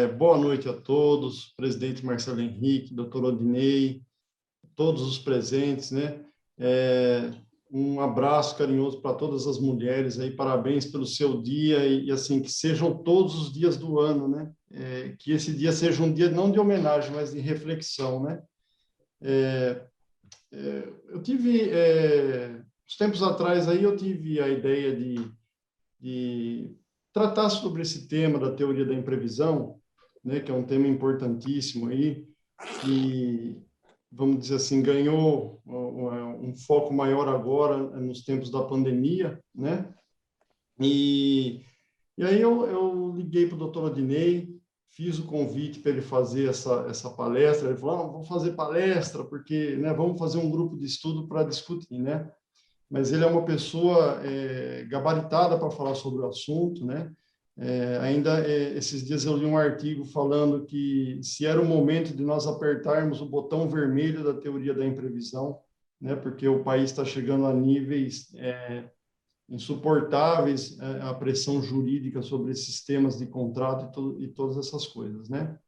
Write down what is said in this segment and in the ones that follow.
Boa noite a todos, presidente Marcelo Henrique, doutor Odinei, todos os presentes, né? Um abraço carinhoso para todas as mulheres aí, parabéns pelo seu dia e assim, que sejam todos os dias do ano, né? Que esse dia seja um dia não de homenagem, mas de reflexão, né? Eu tive, uns tempos atrás aí, eu tive a ideia de tratar sobre esse tema da teoria da imprevisão, né, que é um tema importantíssimo aí, que, vamos dizer assim, ganhou um foco maior agora nos tempos da pandemia, né? E aí eu liguei para o doutor Odinei, fiz o convite para ele fazer essa palestra. Ele falou: vamos fazer palestra, porque, né, vamos fazer um grupo de estudo para discutir, né? Mas ele é uma pessoa gabaritada para falar sobre o assunto, né? Esses dias eu li um artigo falando que se era o momento de nós apertarmos o botão vermelho da teoria da imprevisão, né? Porque o país está chegando a níveis insuportáveis, a pressão jurídica sobre esses temas de contrato e todas essas coisas, né?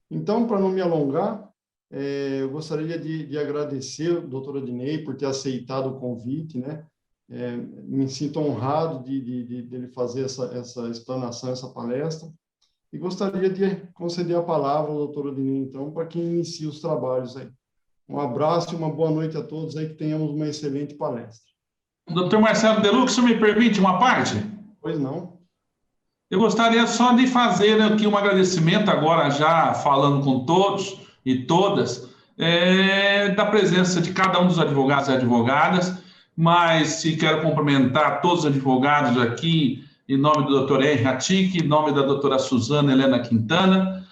Então, para não me alongar, eu gostaria de agradecer ao doutor Odinei por ter aceitado o convite, né? Me sinto honrado de ele fazer essa explanação, essa palestra, e gostaria de conceder a palavra ao doutor Odinei, então, para que inicie os trabalhos aí. Um abraço e uma boa noite a todos aí, que tenhamos uma excelente palestra. Doutor Marcelo De Luca, se me permite uma parte? Pois não. Eu gostaria só de fazer aqui um agradecimento, agora já falando com todos e todas, da presença de cada um dos advogados e advogadas, mas se quero cumprimentar todos os advogados aqui, em nome do doutor Henri Hatic, em nome da doutora Suzana Helena Quintana,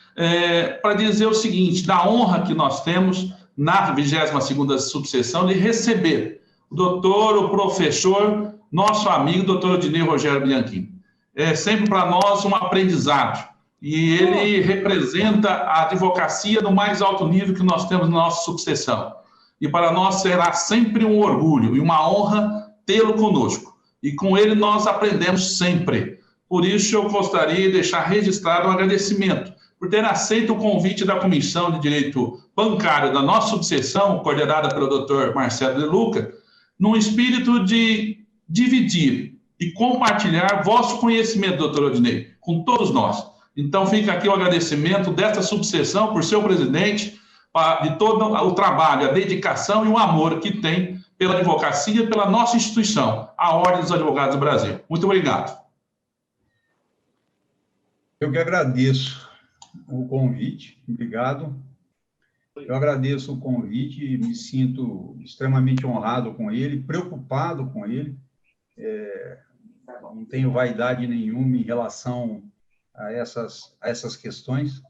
para dizer o seguinte, da honra que nós temos na 22ª subseção de receber o doutor, o professor, nosso amigo, doutor Odinei Rogério Bianchini. É sempre para nós um aprendizado. E ele representa a advocacia do mais alto nível que nós temos na nossa subseção. E para nós será sempre um orgulho e uma honra tê-lo conosco. E com ele nós aprendemos sempre. Por isso eu gostaria de deixar registrado um agradecimento por ter aceito o convite da Comissão de Direito Bancário da nossa subseção, coordenada pelo doutor Marcelo De Luca, num espírito de dividir e compartilhar vosso conhecimento, doutor Odinei, com todos nós. Então, fica aqui o agradecimento desta subseção por seu presidente, de todo o trabalho, a dedicação e o amor que tem pela advocacia e pela nossa instituição, a Ordem dos Advogados do Brasil. Muito obrigado. Eu que agradeço o convite, obrigado. Eu agradeço o convite e me sinto extremamente honrado com ele, preocupado com ele. Não tenho vaidade nenhuma em relação a essas questões,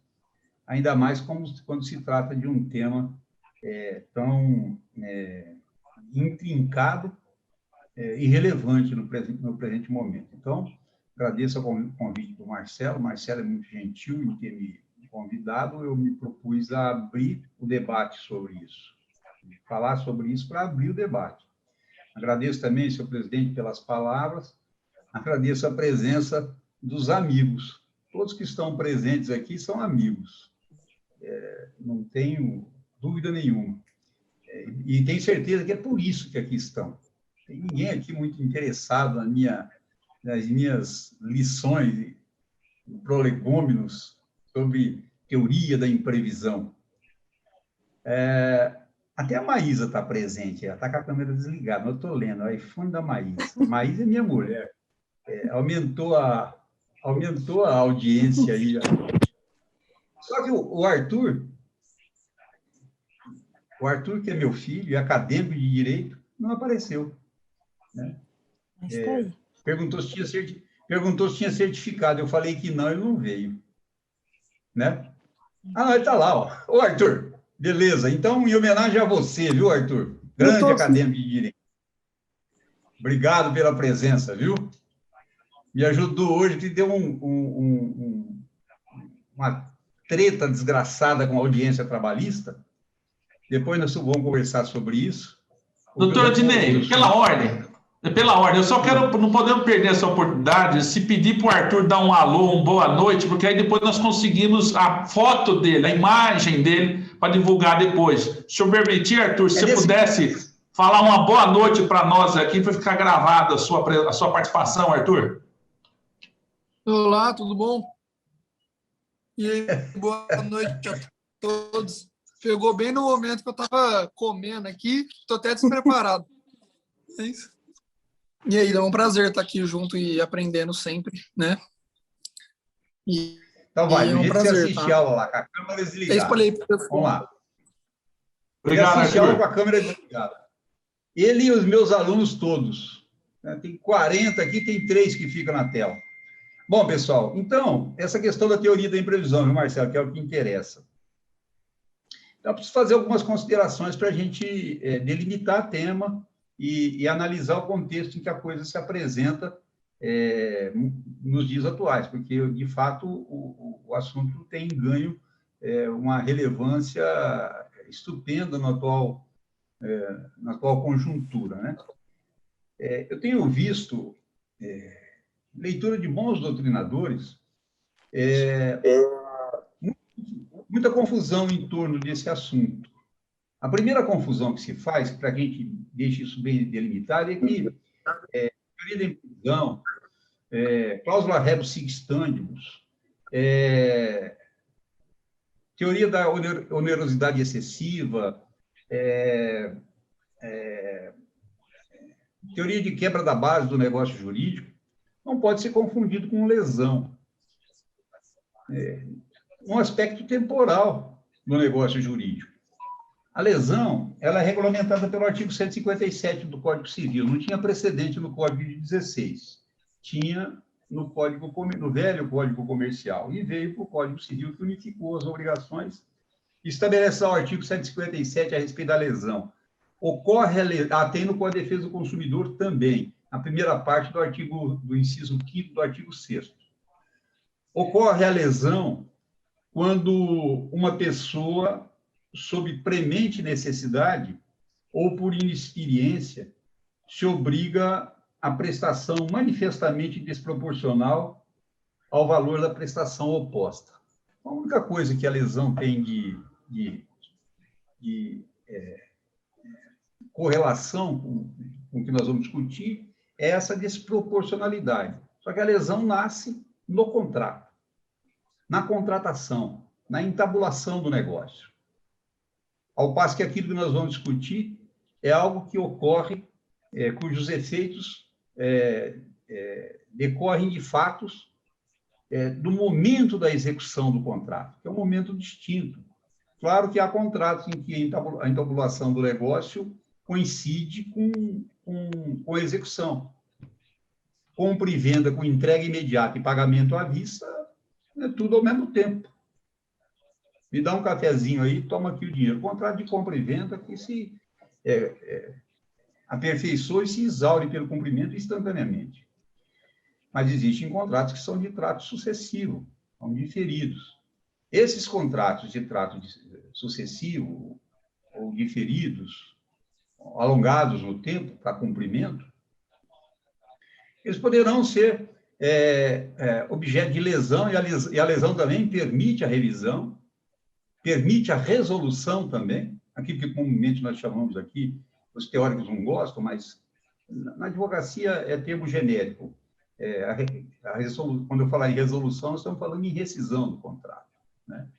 ainda mais quando se trata de um tema tão intrincado e relevante no presente momento. Então, agradeço o convite do Marcelo. Marcelo é muito gentil em ter me convidado. Eu me propus a abrir o debate sobre isso, falar sobre isso para abrir o debate. Agradeço também, senhor presidente, pelas palavras. Agradeço a presença dos amigos. Todos que estão presentes aqui são amigos. Não tenho dúvida nenhuma. E tenho certeza que é por isso que aqui estão. Tem ninguém aqui muito interessado nas minhas lições, prolegômenos, sobre teoria da imprevisão. Até a Maísa está presente, ela está com a câmera desligada, mas eu estou lendo, o iPhone da Maísa. Maísa é minha mulher. Aumentou a audiência aí. Só que o Arthur, que é meu filho, é acadêmico de Direito, não apareceu. Né? Perguntou se tinha certificado. Eu falei que não, ele não veio. Né? Ele está lá, ó. Ô, Arthur, beleza. Então, em homenagem a você, viu, Arthur? Grande acadêmico de Direito. Obrigado pela presença, viu? Me ajudou hoje, que deu uma treta desgraçada com a audiência trabalhista. Depois nós vamos conversar sobre isso. Doutor Odinei, aquela ordem. Pela ordem, eu só quero, não podemos perder essa oportunidade, se pedir para o Arthur dar um alô, uma boa noite, porque aí depois nós conseguimos a foto dele, a imagem dele, para divulgar depois. Se eu permitir, Arthur, se você pudesse falar uma boa noite para nós aqui, para ficar gravada a sua participação, Arthur. Olá, tudo bom? E aí, boa noite a todos. Pegou bem no momento que eu estava comendo aqui, estou até despreparado. É isso. E aí, é um prazer estar aqui junto e aprendendo sempre, né? Então vai, é um prazer, você assiste aula lá, com a câmera desligada. Vamos lá. Obrigado, assiste aula com Arthur. a câmera desligada. Ele e os meus alunos todos. Tem 40 aqui, tem 3 que ficam na tela. Bom, pessoal, então, essa questão da teoria da imprevisão, viu, Marcelo, que é o que interessa. Então, eu preciso fazer algumas considerações para a gente delimitar o tema e analisar o contexto em que a coisa se apresenta nos dias atuais, porque, de fato, o assunto tem ganho uma relevância estupenda na atual conjuntura, né? Eu tenho visto leitura de bons doutrinadores, muita confusão em torno desse assunto. A primeira confusão que se faz, para que a gente deixe isso bem delimitado, é que teoria da imprevisão, cláusula rebus sic stantibus, teoria da onerosidade excessiva, teoria de quebra da base do negócio jurídico, não pode ser confundido com lesão. Um aspecto temporal do negócio jurídico. A lesão, ela é regulamentada pelo artigo 157 do Código Civil. Não tinha precedente no Código de 16. Tinha no velho Código Comercial. E veio para o Código Civil, que unificou as obrigações. Estabelece o artigo 157 a respeito da lesão. Tem no Código de Defesa do Consumidor também, a primeira parte do inciso 5º do artigo 6º. Ocorre a lesão quando uma pessoa, sob premente necessidade ou por inexperiência, se obriga à prestação manifestamente desproporcional ao valor da prestação oposta. A única coisa que a lesão tem de correlação com o que nós vamos discutir é essa desproporcionalidade. Só que a lesão nasce no contrato, na contratação, na entabulação do negócio. Ao passo que aquilo que nós vamos discutir é algo que ocorre, cujos efeitos decorrem de fatos do momento da execução do contrato, que é um momento distinto. Claro que há contratos em que a entabulação do negócio coincide com a execução. Compra e venda com entrega imediata e pagamento à vista, é tudo ao mesmo tempo. Me dá um cafezinho aí, toma aqui o dinheiro. Contrato de compra e venda que se aperfeiçoa e se exaure pelo cumprimento instantaneamente. Mas existem contratos que são de trato sucessivo, são diferidos. Esses contratos de trato sucessivo ou diferidos, alongados no tempo para cumprimento, eles poderão ser objeto de lesão, e a lesão também permite a revisão, permite a resolução também, aquilo que comumente nós chamamos aqui, os teóricos não gostam, mas na advocacia é termo genérico. Quando eu falar em resolução, nós estamos falando em rescisão do contrato, né?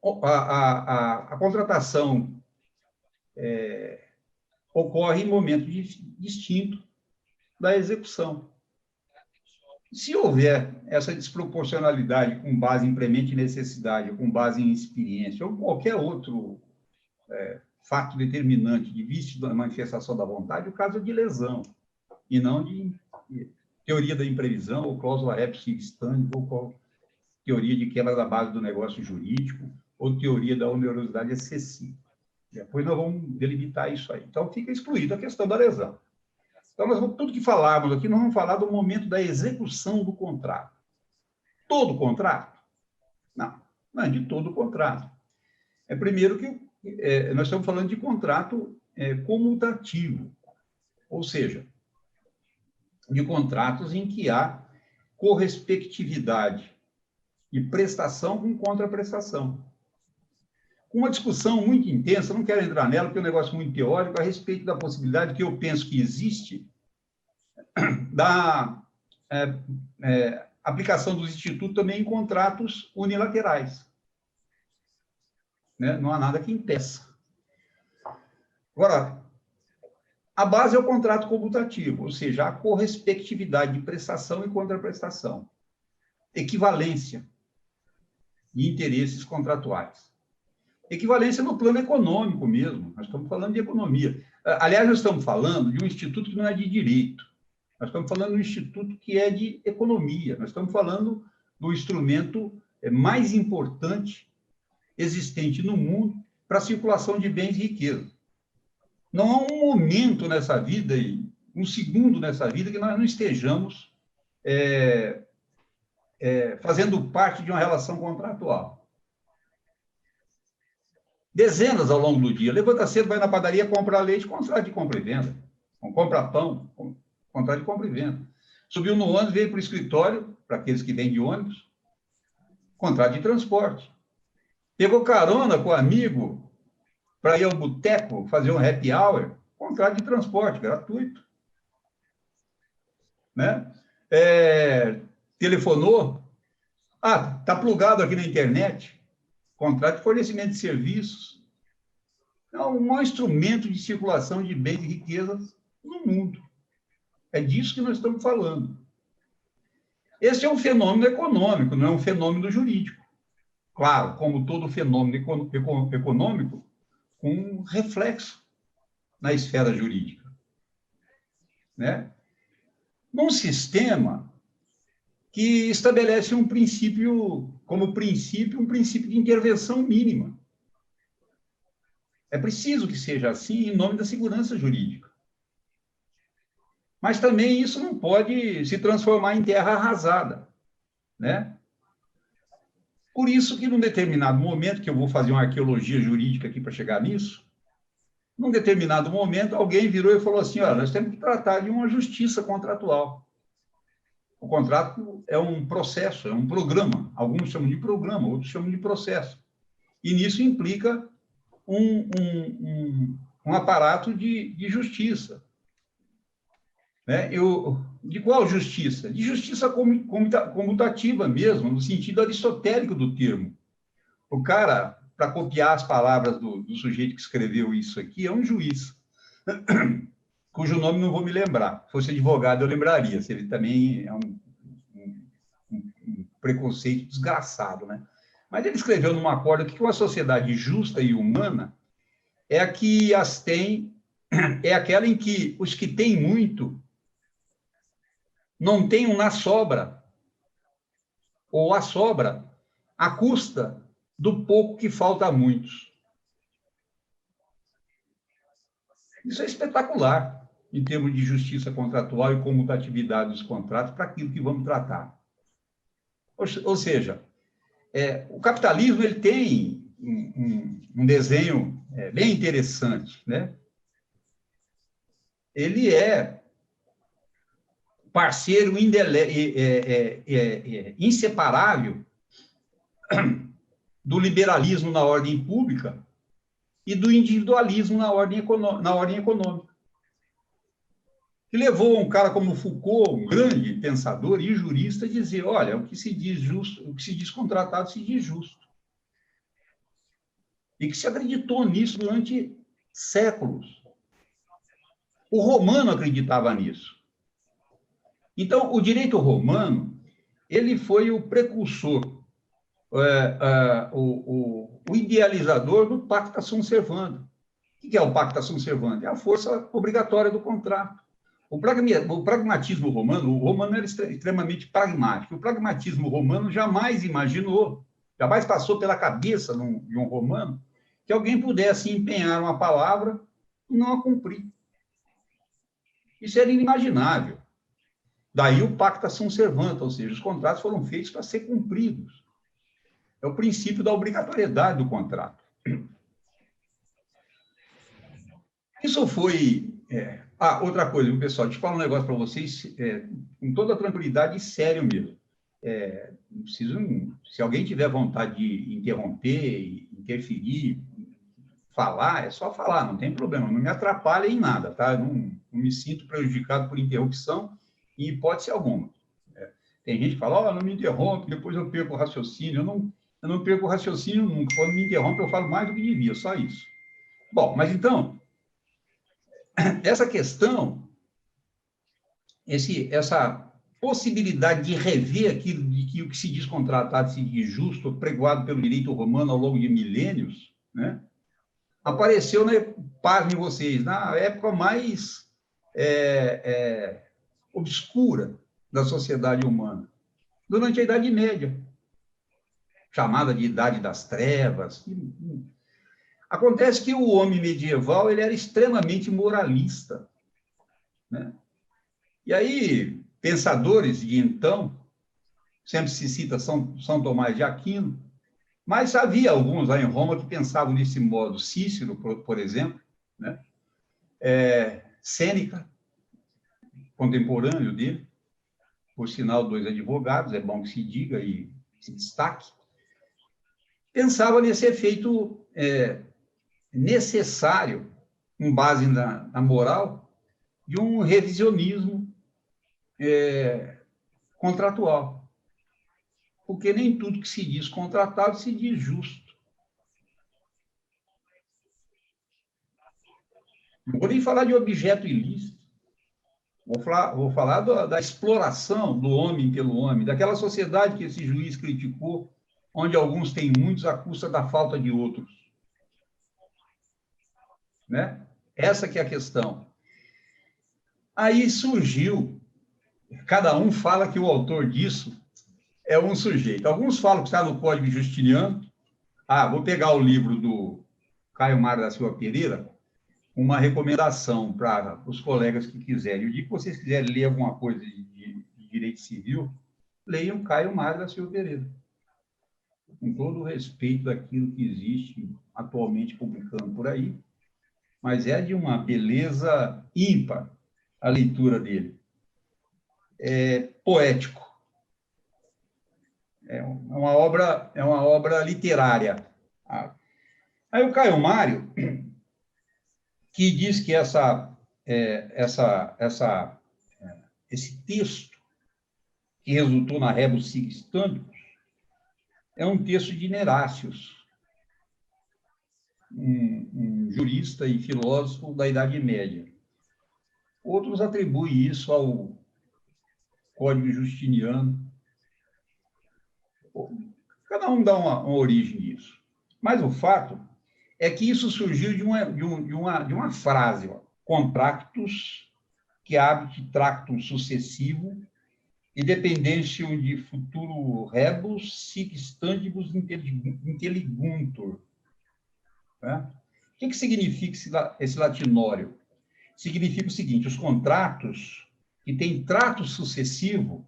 A contratação ocorre em momento distinto da execução. Se houver essa desproporcionalidade com base em premente necessidade, ou com base em experiência, ou qualquer outro fato determinante de vício da manifestação da vontade, o caso é de lesão, e não de teoria da imprevisão, ou cláusula rebus sic stantibus, ou teoria de quebra da base do negócio jurídico, ou teoria da onerosidade excessiva. Depois nós vamos delimitar isso aí. Então, fica excluída a questão da lesão. Então, tudo que falarmos aqui, nós vamos falar do momento da execução do contrato. Todo contrato? Não, não é de todo contrato. Primeiro que nós estamos falando de contrato comutativo. ou seja, de contratos em que há correspectividade e prestação com contraprestação. Com uma discussão muito intensa, não quero entrar nela, porque é um negócio muito teórico, a respeito da possibilidade que eu penso que existe da aplicação dos institutos também em contratos unilaterais. Né? Não há nada que impeça. Agora, a base é o contrato comutativo, ou seja, a correspectividade de prestação e contraprestação, equivalência de interesses contratuais. Equivalência no plano econômico mesmo, nós estamos falando de economia. Aliás, nós estamos falando de um instituto que não é de direito, nós estamos falando de um instituto que é de economia, nós estamos falando do instrumento mais importante existente no mundo para a circulação de bens e riqueza. Não há um momento nessa vida, um segundo nessa vida, que nós não estejamos fazendo parte de uma relação contratual. Dezenas ao longo do dia. Levanta cedo, vai na padaria, compra leite, contrato de compra e venda. Compra pão, contrato de compra e venda. Subiu no ônibus, veio para o escritório, para aqueles que vêm de ônibus, contrato de transporte. Pegou carona com o amigo para ir ao boteco, fazer um happy hour, contrato de transporte, gratuito. Né? Telefonou, está plugado aqui na internet, contrato de fornecimento de serviços. É um maior instrumento de circulação de bens e riquezas no mundo. É disso que nós estamos falando. Esse é um fenômeno econômico, não é um fenômeno jurídico. Claro, como todo fenômeno econômico, com um reflexo na esfera jurídica. Né? Num sistema que estabelece um princípio, como princípio, um princípio de intervenção mínima. É preciso que seja assim em nome da segurança jurídica. Mas também isso não pode se transformar em terra arrasada, né? Por isso que, num determinado momento, que eu vou fazer uma arqueologia jurídica aqui para chegar nisso, num determinado momento, alguém virou e falou assim, olha, nós temos que tratar de uma justiça contratual. O contrato é um processo, é um programa. Alguns chamam de programa, outros chamam de processo. E nisso implica um aparato de justiça. Né? De qual justiça? De justiça comutativa mesmo, no sentido aristotélico do termo. O cara, para copiar as palavras do sujeito que escreveu isso aqui, é um juiz, cujo nome não vou me lembrar. Se fosse advogado, eu lembraria. Ele também é um preconceito desgraçado, né? Mas ele escreveu num acordo que uma sociedade justa e humana é a que as tem, é aquela em que os que têm muito não tenham na sobra, ou a sobra, à custa do pouco que falta a muitos. Isso é espetacular, em termos de justiça contratual e comutatividade dos contratos, para aquilo que vamos tratar. Ou seja, o capitalismo ele tem um desenho bem interessante, né? Ele é parceiro inseparável do liberalismo na ordem pública e do individualismo na ordem econômica. Que levou um cara como Foucault, um grande pensador e jurista, a dizer, olha, o que se diz justo, o que se diz contratado se diz justo. E que se acreditou nisso durante séculos. O romano acreditava nisso. Então, o direito romano, ele foi o precursor, o idealizador do pacta sunt servanda. O que é o pacta sunt servanda? É a força obrigatória do contrato. O pragmatismo romano, o romano era extremamente pragmático. O pragmatismo romano jamais imaginou, jamais passou pela cabeça de um romano que alguém pudesse empenhar uma palavra e não a cumprir. Isso era inimaginável. Daí o pacta sunt servanda, ou seja, os contratos foram feitos para ser cumpridos. É o princípio da obrigatoriedade do contrato. Isso foi Ah, outra coisa, viu, pessoal, deixa eu falar um negócio para vocês, com toda a tranquilidade e sério mesmo. Não preciso, se alguém tiver vontade de interromper, interferir, falar, é só falar, não tem problema, não me atrapalha em nada, tá? Eu não me sinto prejudicado por interrupção, em hipótese alguma. Tem gente que fala, não me interrompe, depois eu perco o raciocínio. Eu não perco o raciocínio nunca. Quando me interrompe, eu falo mais do que devia, só isso. Bom, mas então, essa questão, essa possibilidade de rever aquilo de que o que se diz contratado se diz justo, pregoado pelo direito romano ao longo de milênios, né? Apareceu, pasmem vocês, na época mais obscura da sociedade humana, durante a Idade Média, chamada de Idade das Trevas. Acontece que o homem medieval ele era extremamente moralista, né? E aí, pensadores de então, sempre se cita São Tomás de Aquino, mas havia alguns lá em Roma que pensavam desse modo. Cícero, por exemplo, né? Sêneca, contemporâneo dele, por sinal, 2 advogados, é bom que se diga e se destaque, pensava nesse efeito necessário, com base na moral, de um revisionismo contratual. Porque nem tudo que se diz contratado se diz justo. Não vou nem falar de objeto ilícito. Vou falar da exploração do homem pelo homem, daquela sociedade que esse juiz criticou, onde alguns têm muitos à custa da falta de outros. Né? Essa que é a questão. Aí surgiu, cada um fala que o autor disso é um sujeito. Alguns falam que está no Código Justiniano. Vou pegar o livro do Caio Mário da Silva Pereira, uma recomendação para os colegas que quiserem. O dia que vocês quiserem ler alguma coisa de direito civil, leiam Caio Mário da Silva Pereira. Com todo o respeito daquilo que existe atualmente publicando por aí, mas é de uma beleza ímpar a leitura dele. É poético. É uma obra literária. Aí o Caio Mário, que diz que esse texto que resultou na Rebus Sic Stantibus é um texto de Nerácios, um jurista e filósofo da Idade Média. Outros atribuem isso ao Código Justiniano. Cada um dá uma origem nisso. Mas o fato é que isso surgiu de uma frase, ó, contractus, que habit tractum sucessivo, e dependentium de futuro rebus sic stantibus intelliguntur. Né? O que significa esse latinório? Significa o seguinte: os contratos que têm trato sucessivo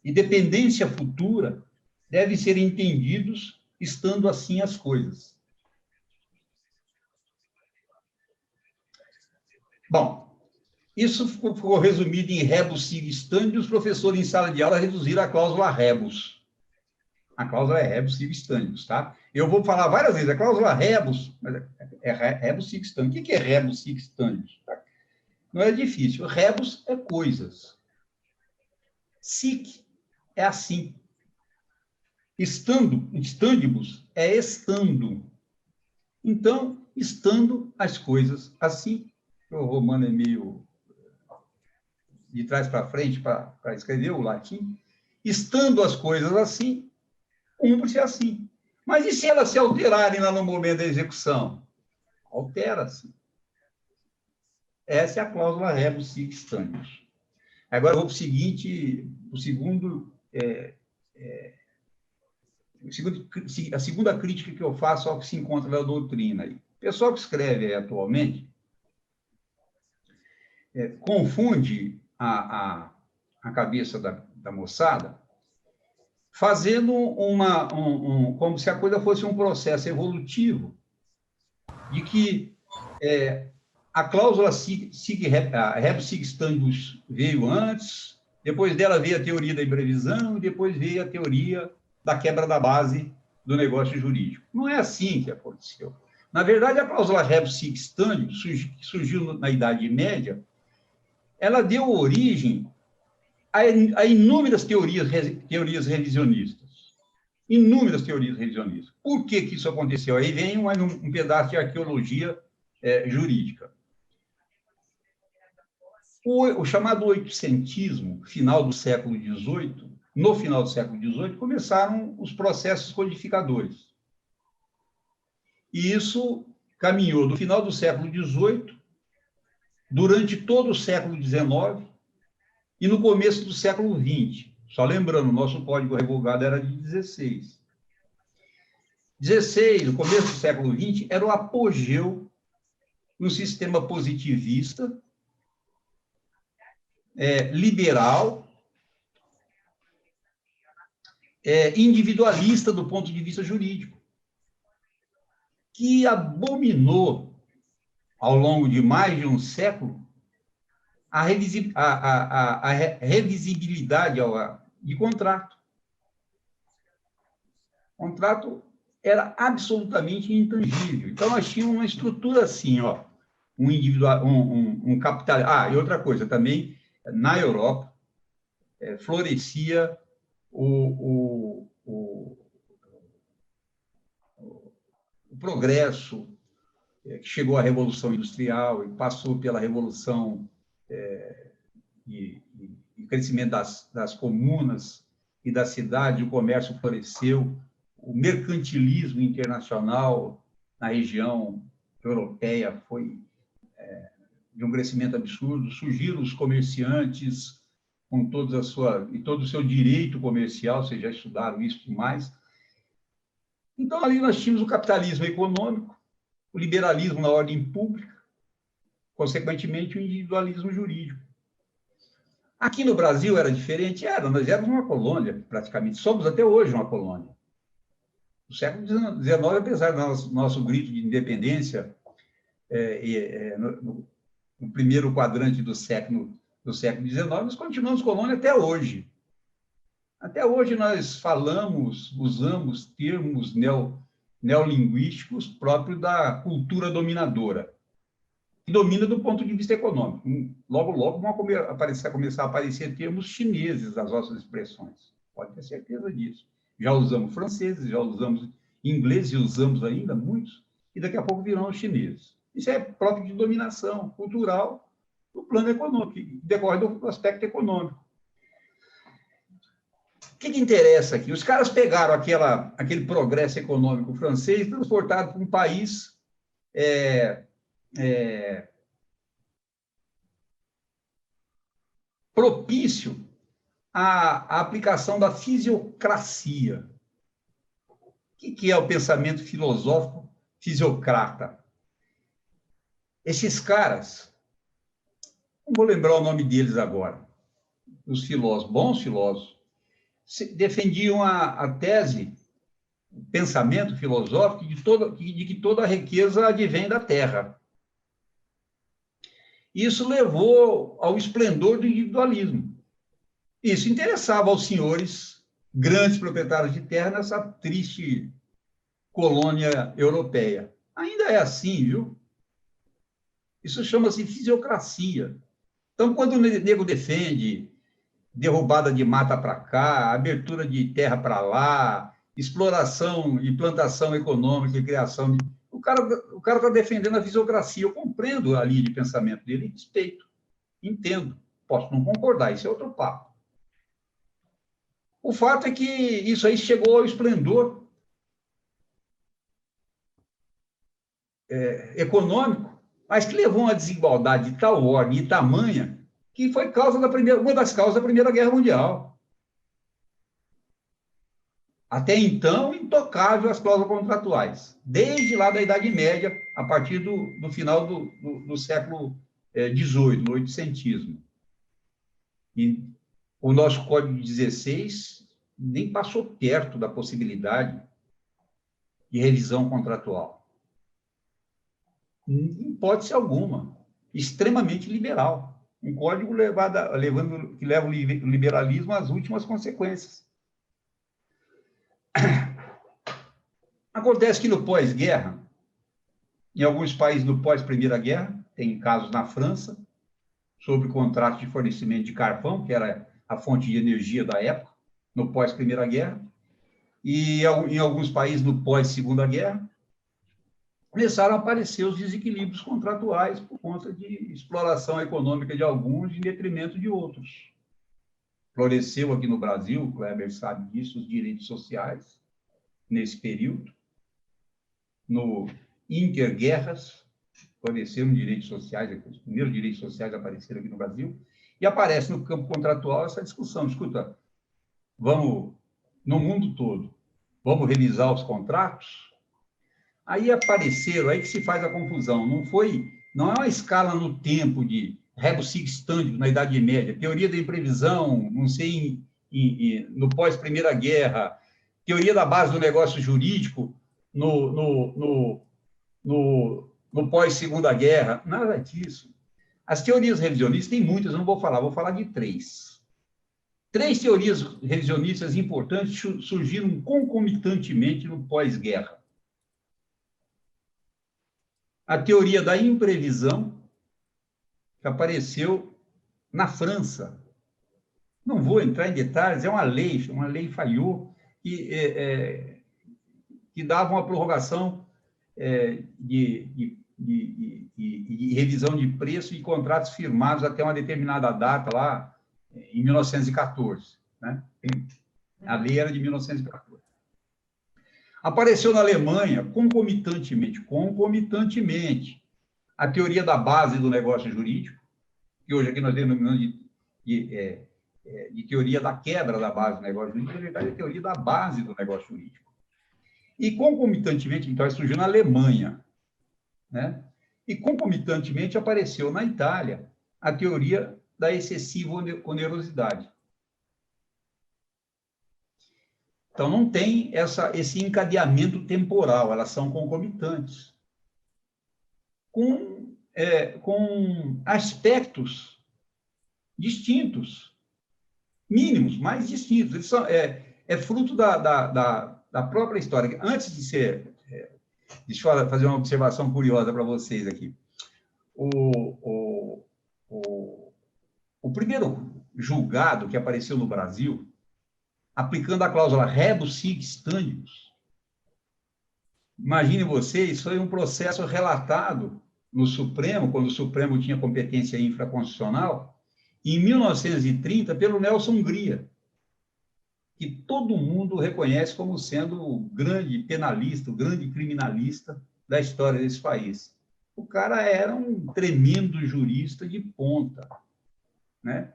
e dependência futura devem ser entendidos estando assim as coisas. Bom, isso ficou resumido em rebus sic stantibus. Os professores em sala de aula reduziram a cláusula rebus. A cláusula é rebus sic stantibus, tá? Eu vou falar várias vezes, a cláusula rebus, mas é rebus sic stantibus. O que é rebus sic stantibus? Não é difícil. Rebus é coisas. Sic é assim. Stantibus é estando. Então, estando as coisas assim. O romano é meio de trás para frente para escrever o latim. Estando as coisas assim, cumpre-se assim. Mas e se elas se alterarem lá no momento da execução? Altera-se. Essa é a cláusula rebus sic stantibus. Agora, eu vou para a segunda crítica que eu faço ao que se encontra na doutrina. O pessoal que escreve atualmente confunde a cabeça da moçada, fazendo como se a coisa fosse um processo evolutivo, de que a cláusula rebus sic stantibus veio antes, depois dela veio a teoria da imprevisão, e depois veio a teoria da quebra da base do negócio jurídico. Não é assim que aconteceu. Na verdade, a cláusula rebus sic stantibus, que surgiu na Idade Média, ela deu origem a inúmeras teorias revisionistas. Inúmeras teorias revisionistas. Por que isso aconteceu? Aí vem um pedaço de arqueologia jurídica. O chamado oitocentismo, final do século XVIII, no final do século XVIII, começaram os processos codificadores. E isso caminhou do final do século XVIII, durante todo o século XIX e no começo do século XX. Só lembrando, o nosso código revogado era de 16. 16, no começo do século XX, era o apogeu no sistema positivista, liberal, individualista do ponto de vista jurídico, que abominou, ao longo de mais de um século, a revisibilidade de contrato. O contrato era absolutamente intangível. Então, nós tínhamos uma estrutura assim, ó, um capital... e outra coisa também, na Europa, florescia o progresso, que chegou à Revolução Industrial e passou pela Revolução e crescimento das comunas e das cidades, o comércio floresceu, o mercantilismo internacional na região europeia foi de um crescimento absurdo, surgiram os comerciantes com todo o seu direito comercial, vocês já estudaram isso e mais. Então, ali nós tínhamos o capitalismo econômico, o liberalismo na ordem pública, consequentemente, o individualismo jurídico. Aqui no Brasil era diferente? Nós éramos uma colônia, praticamente. Somos até hoje uma colônia. No século XIX, apesar do nosso grito de independência, no primeiro quadrante do século XIX, nós continuamos colônia até hoje. Até hoje nós usamos termos neolinguísticos próprios da cultura dominadora, que domina do ponto de vista econômico. Logo, logo vão começar a aparecer termos chineses nas nossas expressões. Pode ter certeza disso. Já usamos franceses, já usamos ingleses, e usamos ainda muitos, e daqui a pouco virão os chineses. Isso é próprio de dominação cultural do plano econômico, que decorre do aspecto econômico. O que interessa aqui? Os caras pegaram aquele progresso econômico francês e transportaram para um país propício à aplicação da fisiocracia. O que é o pensamento filosófico fisiocrata? Esses caras, não vou lembrar o nome deles agora, os filósofos, bons filósofos, defendiam a tese, o pensamento filosófico de que toda a riqueza advém da terra. Isso levou ao esplendor do individualismo. Isso interessava aos senhores, grandes proprietários de terra, nessa triste colônia europeia. Ainda é assim, viu? Isso chama-se fisiocracia. Então, quando o nego defende derrubada de mata para cá, abertura de terra para lá, exploração e plantação econômica e criação de... O cara está defendendo a fisiocracia. Eu compreendo a linha de pensamento dele e respeito. Entendo. Posso não concordar, isso é outro papo. O fato é que isso aí chegou ao esplendor econômico, mas que levou a uma desigualdade de tal ordem e tamanha que foi uma das causas da Primeira Guerra Mundial. Até então, intocável as cláusulas contratuais, desde lá da Idade Média, a partir do final do século XVIII, do oitocentismo. E o nosso Código de 16 nem passou perto da possibilidade de revisão contratual. Em hipótese alguma. extremamente liberal. Um código que leva o liberalismo às últimas consequências. Acontece que no pós-guerra, em alguns países no pós-Primeira Guerra, tem casos na França, sobre contratos de fornecimento de carvão, que era a fonte de energia da época, no pós-Primeira Guerra, e em alguns países no pós-Segunda Guerra, começaram a aparecer os desequilíbrios contratuais por conta de exploração econômica de alguns em detrimento de outros. Floresceu aqui no Brasil, o Kleber sabe disso, os direitos sociais, nesse período. No interguerras, floresceram direitos sociais, os primeiros direitos sociais apareceram aqui no Brasil, e aparece no campo contratual essa discussão. Escuta, vamos, no mundo todo, vamos revisar os contratos? Aí apareceram, aí que se faz a confusão. Não é uma escala no tempo de rebus sic stantibus na Idade Média, teoria da imprevisão, não sei, no pós-Primeira Guerra, teoria da base do negócio jurídico no pós-Segunda Guerra, nada disso. As teorias revisionistas, tem muitas, eu não vou falar de 3. 3 teorias revisionistas importantes surgiram concomitantemente no pós-guerra. A teoria da imprevisão, que apareceu na França. Não vou entrar em detalhes, é uma lei falhou, que dava uma prorrogação de revisão de preço e contratos firmados até uma determinada data, lá em 1914. Né? A lei era de 1914. Apareceu na Alemanha, concomitantemente, a teoria da base do negócio jurídico, que hoje aqui nós denominamos de teoria da quebra da base do negócio jurídico, na verdade é a teoria da base do negócio jurídico. E concomitantemente, então, surgiu na Alemanha, né? E concomitantemente apareceu na Itália a teoria da excessiva onerosidade. Então, não tem esse encadeamento temporal, elas são concomitantes, com aspectos distintos, mínimos, mas distintos. Eles são, fruto da própria história. Antes de ser... deixa eu fazer uma observação curiosa para vocês aqui. O primeiro julgado que apareceu no Brasil, aplicando a cláusula rebus sic stantibus, imagine vocês, foi um processo relatado no Supremo, quando o Supremo tinha competência infraconstitucional, em 1930, pelo Nelson Hungria, que todo mundo reconhece como sendo o grande penalista, o grande criminalista da história desse país. O cara era um tremendo jurista de ponta, né?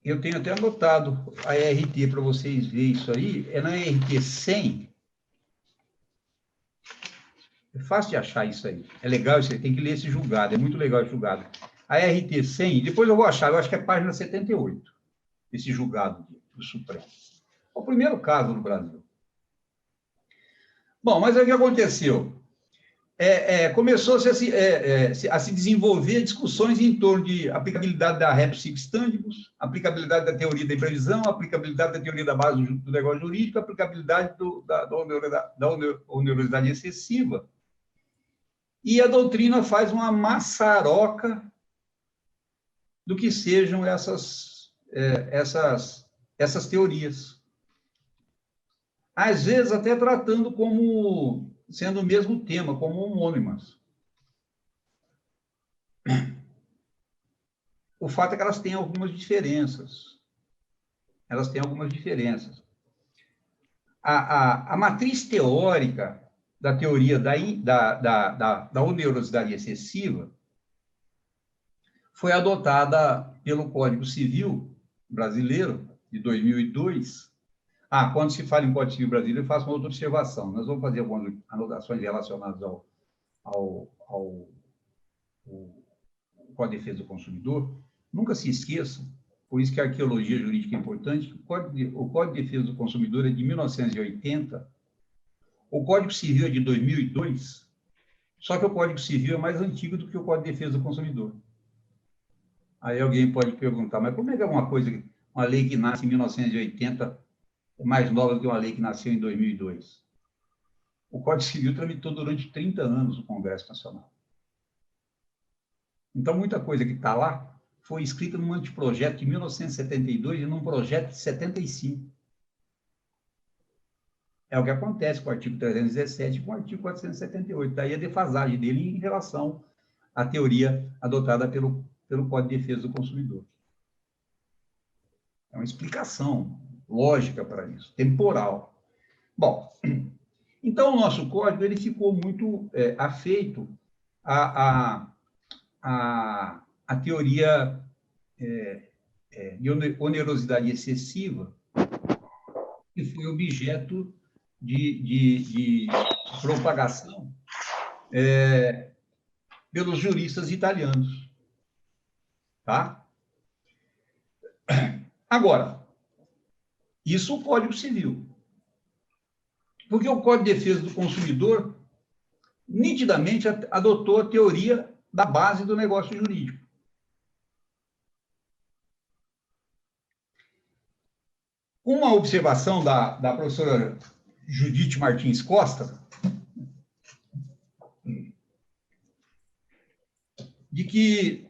Eu tenho até anotado a RT para vocês verem isso aí, é na RT 100. É fácil de achar isso aí. É legal isso aí, tem que ler esse julgado, é muito legal esse julgado. A RT 100, depois eu vou achar, eu acho que é página 78, esse julgado do Supremo. É o primeiro caso no Brasil. Bom, mas aí o que aconteceu? Começou-se a se desenvolver discussões em torno de aplicabilidade da rebus sic stantibus, aplicabilidade da teoria da imprevisão, aplicabilidade da teoria da base do negócio jurídico, aplicabilidade da onerosidade excessiva. E a doutrina faz uma maçaroca do que sejam essas teorias. Às vezes até tratando como sendo o mesmo tema, como homônimas. O fato é que elas têm algumas diferenças. A matriz teórica da teoria da onerosidade excessiva foi adotada pelo Código Civil brasileiro, de 2002. Quando se fala em Código Civil brasileiro, eu faço uma outra observação. Nós vamos fazer algumas anotações relacionadas ao Código de Defesa do Consumidor. Nunca se esqueçam, por isso que a arqueologia jurídica é importante, o Código de Defesa do Consumidor é de 1980, o Código Civil é de 2002, Só que o Código Civil é mais antigo do que o Código de Defesa do Consumidor. Aí alguém pode perguntar, mas como é que é uma lei que nasce em 1980 é mais nova do que uma lei que nasceu em 2002? O Código Civil tramitou durante 30 anos no Congresso Nacional. Então, muita coisa que está lá foi escrita num anteprojeto de 1972 e num projeto de 75. É o que acontece com o artigo 317 e com o artigo 478. Daí a defasagem dele em relação à teoria adotada pelo Código de Defesa do Consumidor. É uma explicação lógica para isso, temporal. Bom, então o nosso código ele ficou muito afeito à teoria de onerosidade excessiva, que foi objeto de propagação pelos juristas italianos. Tá? Agora, isso é o Código Civil. Porque o Código de Defesa do Consumidor nitidamente adotou a teoria da base do negócio jurídico. Uma observação da professora Judite Martins Costa, de que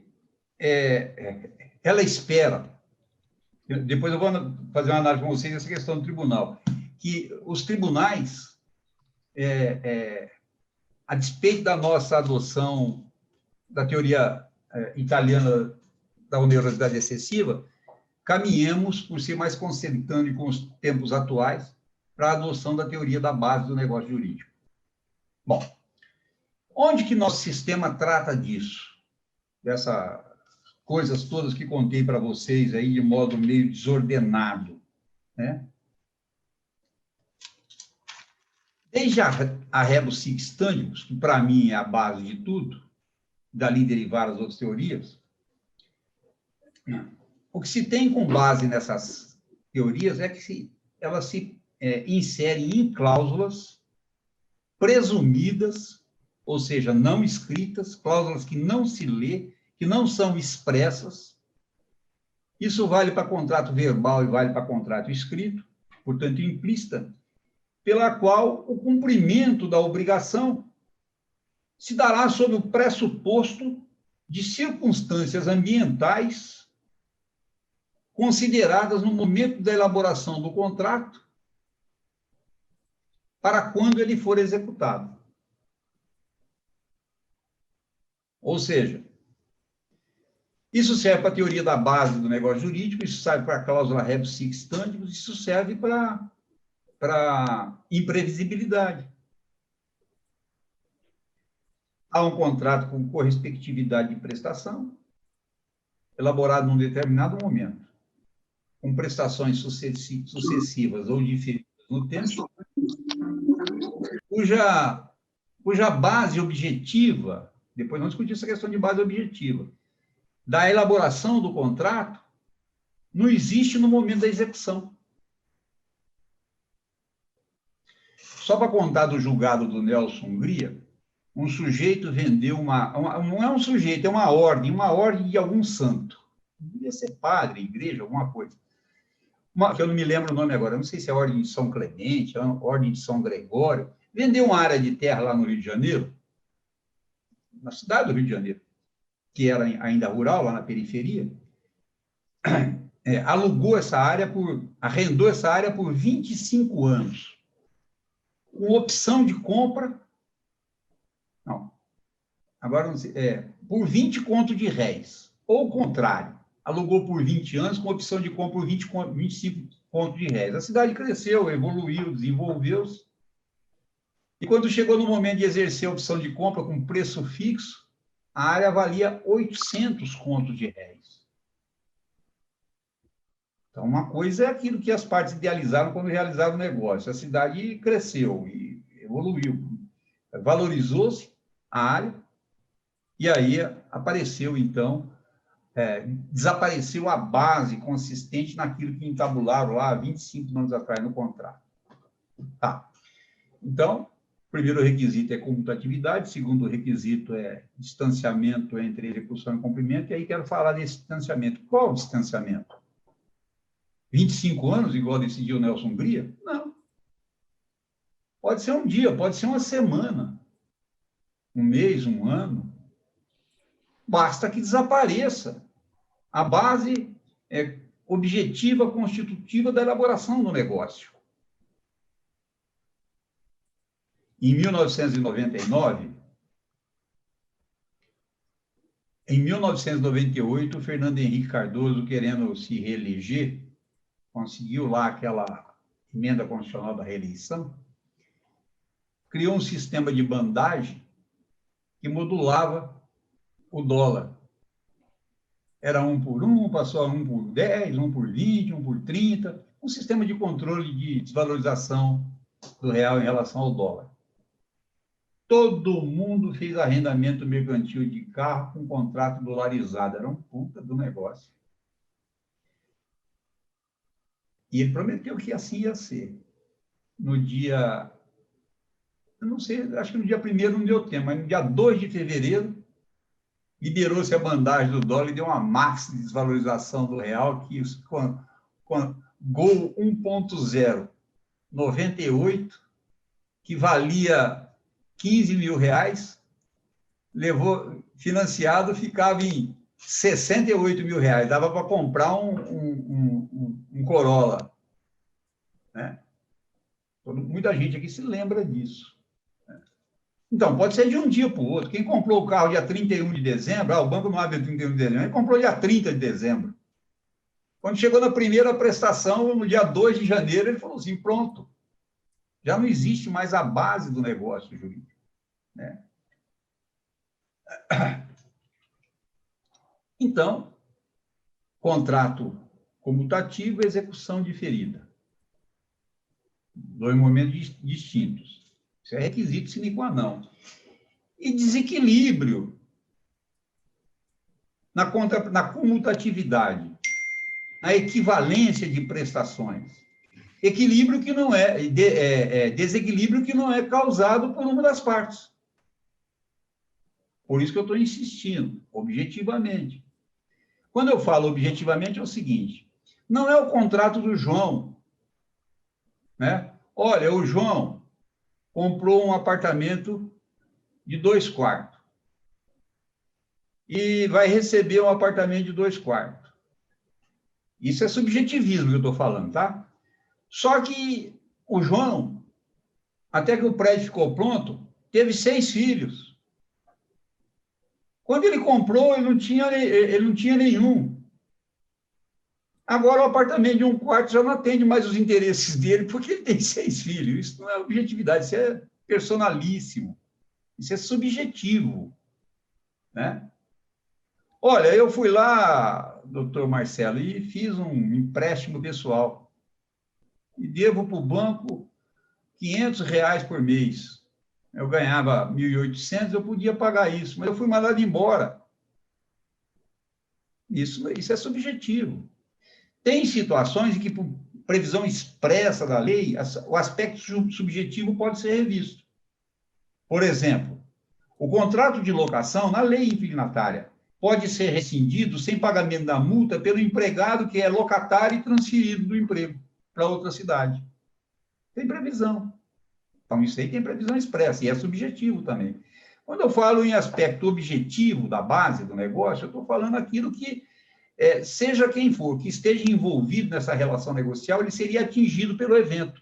ela espera, depois eu vou fazer uma análise com vocês dessa questão do tribunal, que os tribunais, a despeito da nossa adoção da teoria italiana da onerosidade excessiva, caminhemos, por ser mais consentâneo com os tempos atuais, para a adoção da teoria da base do negócio jurídico. Bom, onde que nosso sistema trata disso? Dessas coisas todas que contei para vocês aí de modo meio desordenado, né? Desde a rebus sic stantibus, que para mim é a base de tudo, dali derivar as outras teorias, o que se tem com base nessas teorias é que elas se inserem em cláusulas presumidas, ou seja, não escritas, cláusulas que não se lê, que não são expressas. Isso vale para contrato verbal e vale para contrato escrito, portanto, implícita, pela qual o cumprimento da obrigação se dará sob o pressuposto de circunstâncias ambientais consideradas no momento da elaboração do contrato para quando ele for executado. Ou seja, isso serve para a teoria da base do negócio jurídico, isso serve para a cláusula rebus sic stantibus, isso serve para imprevisibilidade. Há um contrato com correspectividade de prestação, elaborado num determinado momento, com prestações sucessivas ou diferidas no tempo, cuja base objetiva, depois vamos discutir essa questão de base objetiva, da elaboração do contrato, não existe no momento da execução. Só para contar do julgado do Nelson Hungria, um sujeito vendeu não é um sujeito, é uma ordem de algum santo. Devia ser padre, igreja, alguma coisa. Que eu não me lembro o nome agora, não sei se é a Ordem de São Clemente, a Ordem de São Gregório. Vendeu uma área de terra lá no Rio de Janeiro, na cidade do Rio de Janeiro, que era ainda rural, lá na periferia, arrendou essa área por 25 anos, com opção de compra, por 20 conto de réis, ou o contrário, alugou por 20 anos, com opção de compra por 25 conto de réis. A cidade cresceu, evoluiu, desenvolveu-se, e quando chegou no momento de exercer a opção de compra com preço fixo, a área valia 800 contos de réis. Então, uma coisa é aquilo que as partes idealizaram quando realizaram o negócio. A cidade cresceu e evoluiu, valorizou-se a área, e aí apareceu, então, desapareceu a base consistente naquilo que entabularam lá há 25 anos atrás no contrato. Tá. Então, primeiro requisito é comutatividade, o segundo requisito é distanciamento entre execução e cumprimento, e aí quero falar desse distanciamento. Qual distanciamento? 25 anos, igual decidiu o Nelson Bria? Não. Pode ser um dia, pode ser uma semana, um mês, um ano. Basta que desapareça a base objetiva, constitutiva da elaboração do negócio. Em 1999, em 1998, o Fernando Henrique Cardoso, querendo se reeleger, conseguiu lá aquela emenda constitucional da reeleição, criou um sistema de bandagem que modulava o dólar. Era 1 por 1, passou a 1 por 10, 1 por 20, 1 por 30, um sistema de controle de desvalorização do real em relação ao dólar. Todo mundo fez arrendamento mercantil de carro com contrato dolarizado. Era um puta do negócio. E ele prometeu que assim ia ser. No dia... Eu não sei, acho que no dia 1º não deu tempo, mas no dia 2 de fevereiro, liberou-se a bandagem do dólar e deu uma máxima de desvalorização do real, que com Gol 1.0, 98, que valia 15 mil reais, levou, financiado, ficava em 68 mil reais. Dava para comprar um Corolla. Né? Muita gente aqui se lembra disso. Então, pode ser de um dia para o outro. Quem comprou o carro dia 31 de dezembro, o banco não abre 31 de dezembro, ele comprou dia 30 de dezembro. Quando chegou na primeira prestação, no dia 2 de janeiro, ele falou assim, pronto, já não existe mais a base do negócio jurídico. Né? Então, contrato comutativo e execução diferida. 2 momentos distintos. Isso é requisito sine qua non. E desequilíbrio na comutatividade, na equivalência de prestações. Equilíbrio que não desequilíbrio que não é causado por uma das partes. Por isso que eu estou insistindo, objetivamente. Quando eu falo objetivamente, é o seguinte, não é o contrato do João, né? Olha, o João comprou um apartamento de 2 quartos e vai receber um apartamento de 2 quartos. Isso é subjetivismo que eu estou falando, tá? Só que o João, até que o prédio ficou pronto, teve 6 filhos. Quando ele comprou, ele não tinha nenhum. Agora o apartamento de 1 quarto já não atende mais os interesses dele, porque ele tem 6 filhos. Isso não é objetividade, isso é personalíssimo. Isso é subjetivo. Né? Olha, eu fui lá, doutor Marcelo, e fiz um empréstimo pessoal. E devo para o banco R$500 por mês. Eu ganhava 1.800, eu podia pagar isso, mas eu fui mandado embora. Isso é subjetivo. Tem situações em que, por previsão expressa da lei, o aspecto subjetivo pode ser revisto. Por exemplo, o contrato de locação, na lei impugnatária, pode ser rescindido sem pagamento da multa pelo empregado que é locatário e transferido do emprego para outra cidade. Tem previsão. Então, isso aí tem previsão expressa, e é subjetivo também. Quando eu falo em aspecto objetivo da base do negócio, eu estou falando aquilo que seja quem for, que esteja envolvido nessa relação negocial, ele seria atingido pelo evento.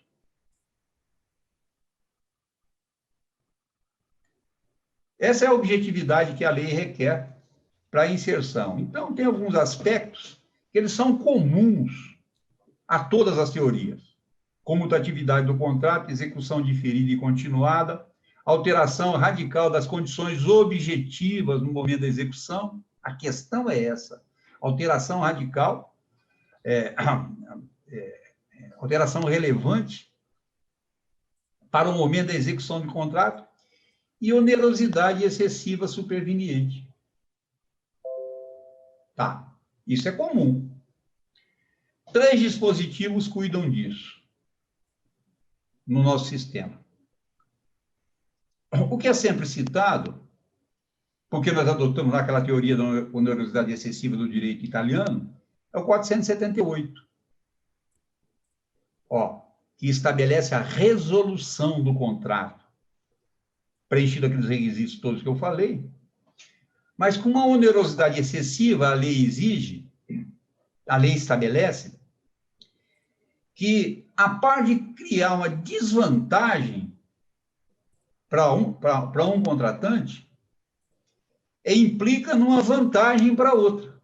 Essa é a objetividade que a lei requer para a inserção. Então, tem alguns aspectos que eles são comuns a todas as teorias. Comutatividade do contrato, execução diferida e continuada, alteração radical das condições objetivas no momento da execução. A questão é essa. Alteração radical, alteração relevante para o momento da execução do contrato e onerosidade excessiva superveniente. Tá, isso é comum. 3 dispositivos cuidam disso no nosso sistema. O que é sempre citado, porque nós adotamos lá aquela teoria da onerosidade excessiva do direito italiano, é o 478, que estabelece a resolução do contrato, preenchido aqueles requisitos todos que eu falei, mas com uma onerosidade excessiva, a lei estabelece que, a par de criar uma desvantagem para um contratante, implica numa vantagem para outra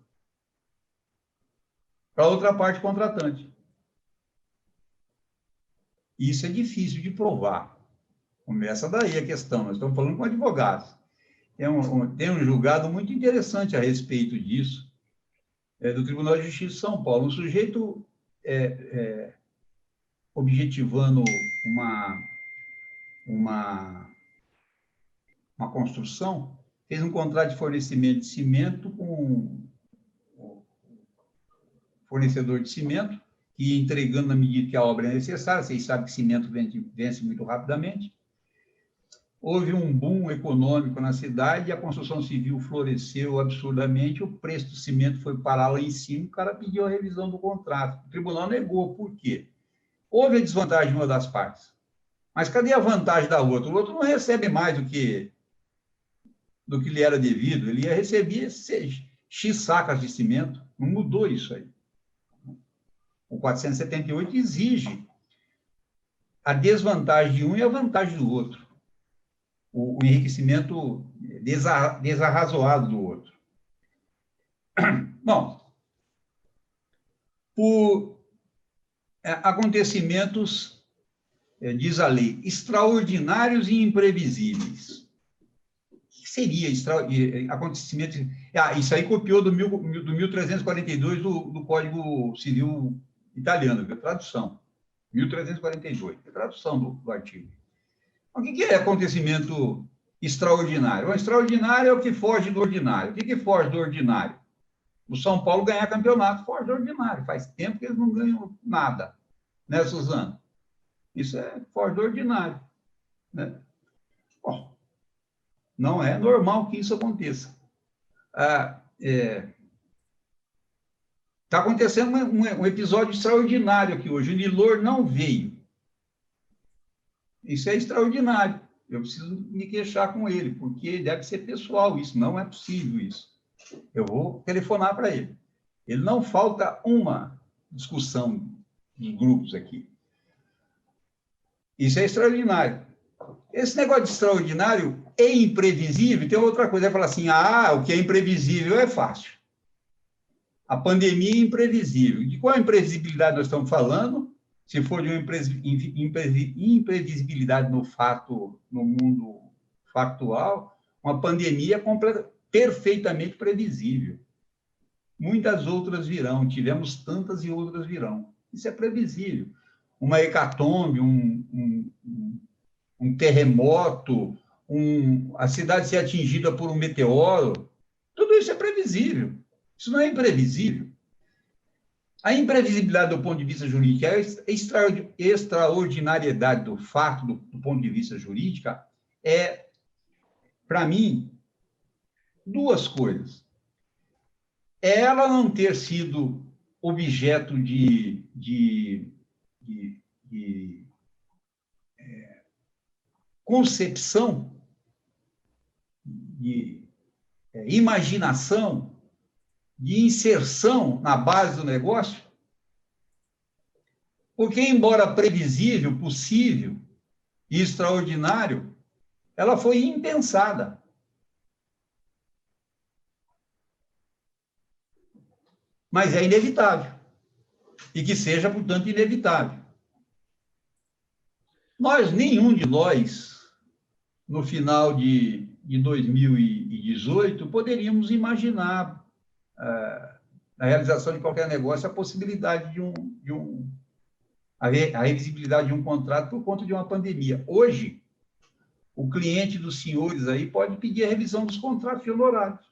parte contratante. Isso é difícil de provar. Começa daí a questão. Nós estamos falando com advogados. Tem um julgado muito interessante a respeito disso, do Tribunal de Justiça de São Paulo. Um sujeito objetivando uma construção, fez um contrato de fornecimento de cimento com o fornecedor de cimento, que ia entregando na medida que a obra é necessária. Vocês sabem que cimento vence muito rapidamente. Houve um boom econômico na cidade, a construção civil floresceu absurdamente, o preço do cimento foi parar lá em cima, o cara pediu a revisão do contrato. O tribunal negou. Por quê? Houve a desvantagem de uma das partes. Mas cadê a vantagem da outra? O outro não recebe mais do que lhe era devido. Ele ia receber X sacas de cimento. Não mudou isso aí. O 478 exige a desvantagem de um e a vantagem do outro. O enriquecimento desarrazoado do outro. Bom, por acontecimentos, diz a lei, extraordinários e imprevisíveis. O que seria acontecimento? Isso aí copiou do 1342 do Código Civil italiano, a tradução. 1342, a tradução do artigo. O que é acontecimento extraordinário? O extraordinário é o que foge do ordinário. O que foge do ordinário? O São Paulo ganhar campeonato foge do ordinário. Faz tempo que eles não ganham nada. Né, Suzana? Isso foge do ordinário. Né? Bom, não é normal que isso aconteça. Está acontecendo um episódio extraordinário aqui hoje. O Nilor não veio. Isso é extraordinário. Eu preciso me queixar com ele, porque deve ser pessoal isso. Não é possível isso. Eu vou telefonar para ele. Ele não falta uma discussão de grupos aqui. Isso é extraordinário. Esse negócio de extraordinário é imprevisível. Tem outra coisa, é falar assim, o que é imprevisível é fácil. A pandemia é imprevisível. De qual imprevisibilidade nós estamos falando? Se for de uma imprevisibilidade no mundo factual, uma pandemia perfeitamente previsível. Muitas outras virão, tivemos tantas e outras virão. Isso é previsível. Uma hecatombe, um terremoto, a cidade ser atingida por um meteoro, tudo isso é previsível. Isso não é imprevisível. A imprevisibilidade do ponto de vista jurídico, a extraordinariedade do fato do ponto de vista jurídico para mim, duas coisas. Ela não ter sido objeto de concepção, de imaginação, de inserção na base do negócio, porque, embora previsível, possível e extraordinário, ela foi impensada. Mas é inevitável. E que seja, portanto, inevitável. Nenhum de nós, no final de 2018, poderíamos imaginar a realização de qualquer negócio, a possibilidade a revisibilidade de um contrato por conta de uma pandemia. Hoje, o cliente dos senhores aí pode pedir a revisão dos contratos de honorários.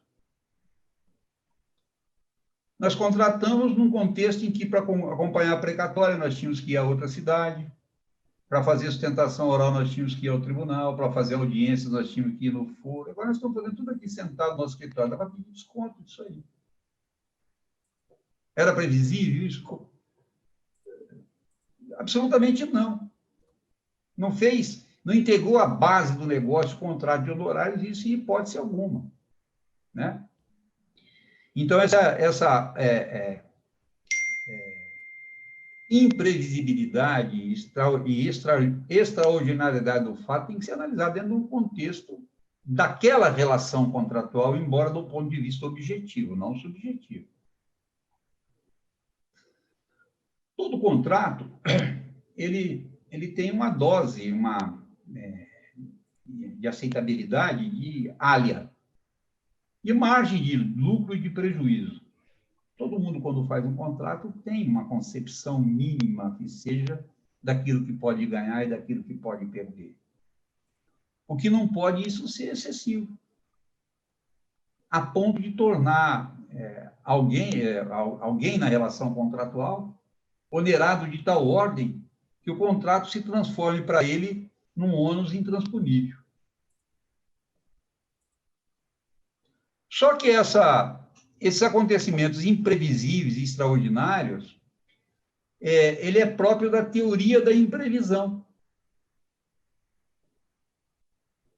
Nós contratamos num contexto em que, para acompanhar a precatória, nós tínhamos que ir a outra cidade, Para fazer sustentação oral, nós tínhamos que ir ao tribunal, para fazer audiências, nós tínhamos que ir no foro. Agora nós estamos fazendo tudo aqui sentado no nosso escritório, dá para pedir desconto disso aí. Era previsível isso? Absolutamente não. Não fez, não integrou a base do negócio, contrato de honorários, isso em hipótese alguma, né? Então, essa imprevisibilidade e extraordinariedade do fato tem que ser analisada dentro do contexto daquela relação contratual, embora do ponto de vista objetivo, não subjetivo. Todo contrato, ele tem uma dose, de aceitabilidade, de alha, de margem de lucro e de prejuízo. Todo mundo, quando faz um contrato, tem uma concepção mínima que seja daquilo que pode ganhar e daquilo que pode perder. O que não pode isso ser excessivo, a ponto de tornar alguém na relação contratual onerado de tal ordem que o contrato se transforme para ele num ônus intransponível. Só que esses acontecimentos imprevisíveis e extraordinários, ele é próprio da teoria da imprevisão.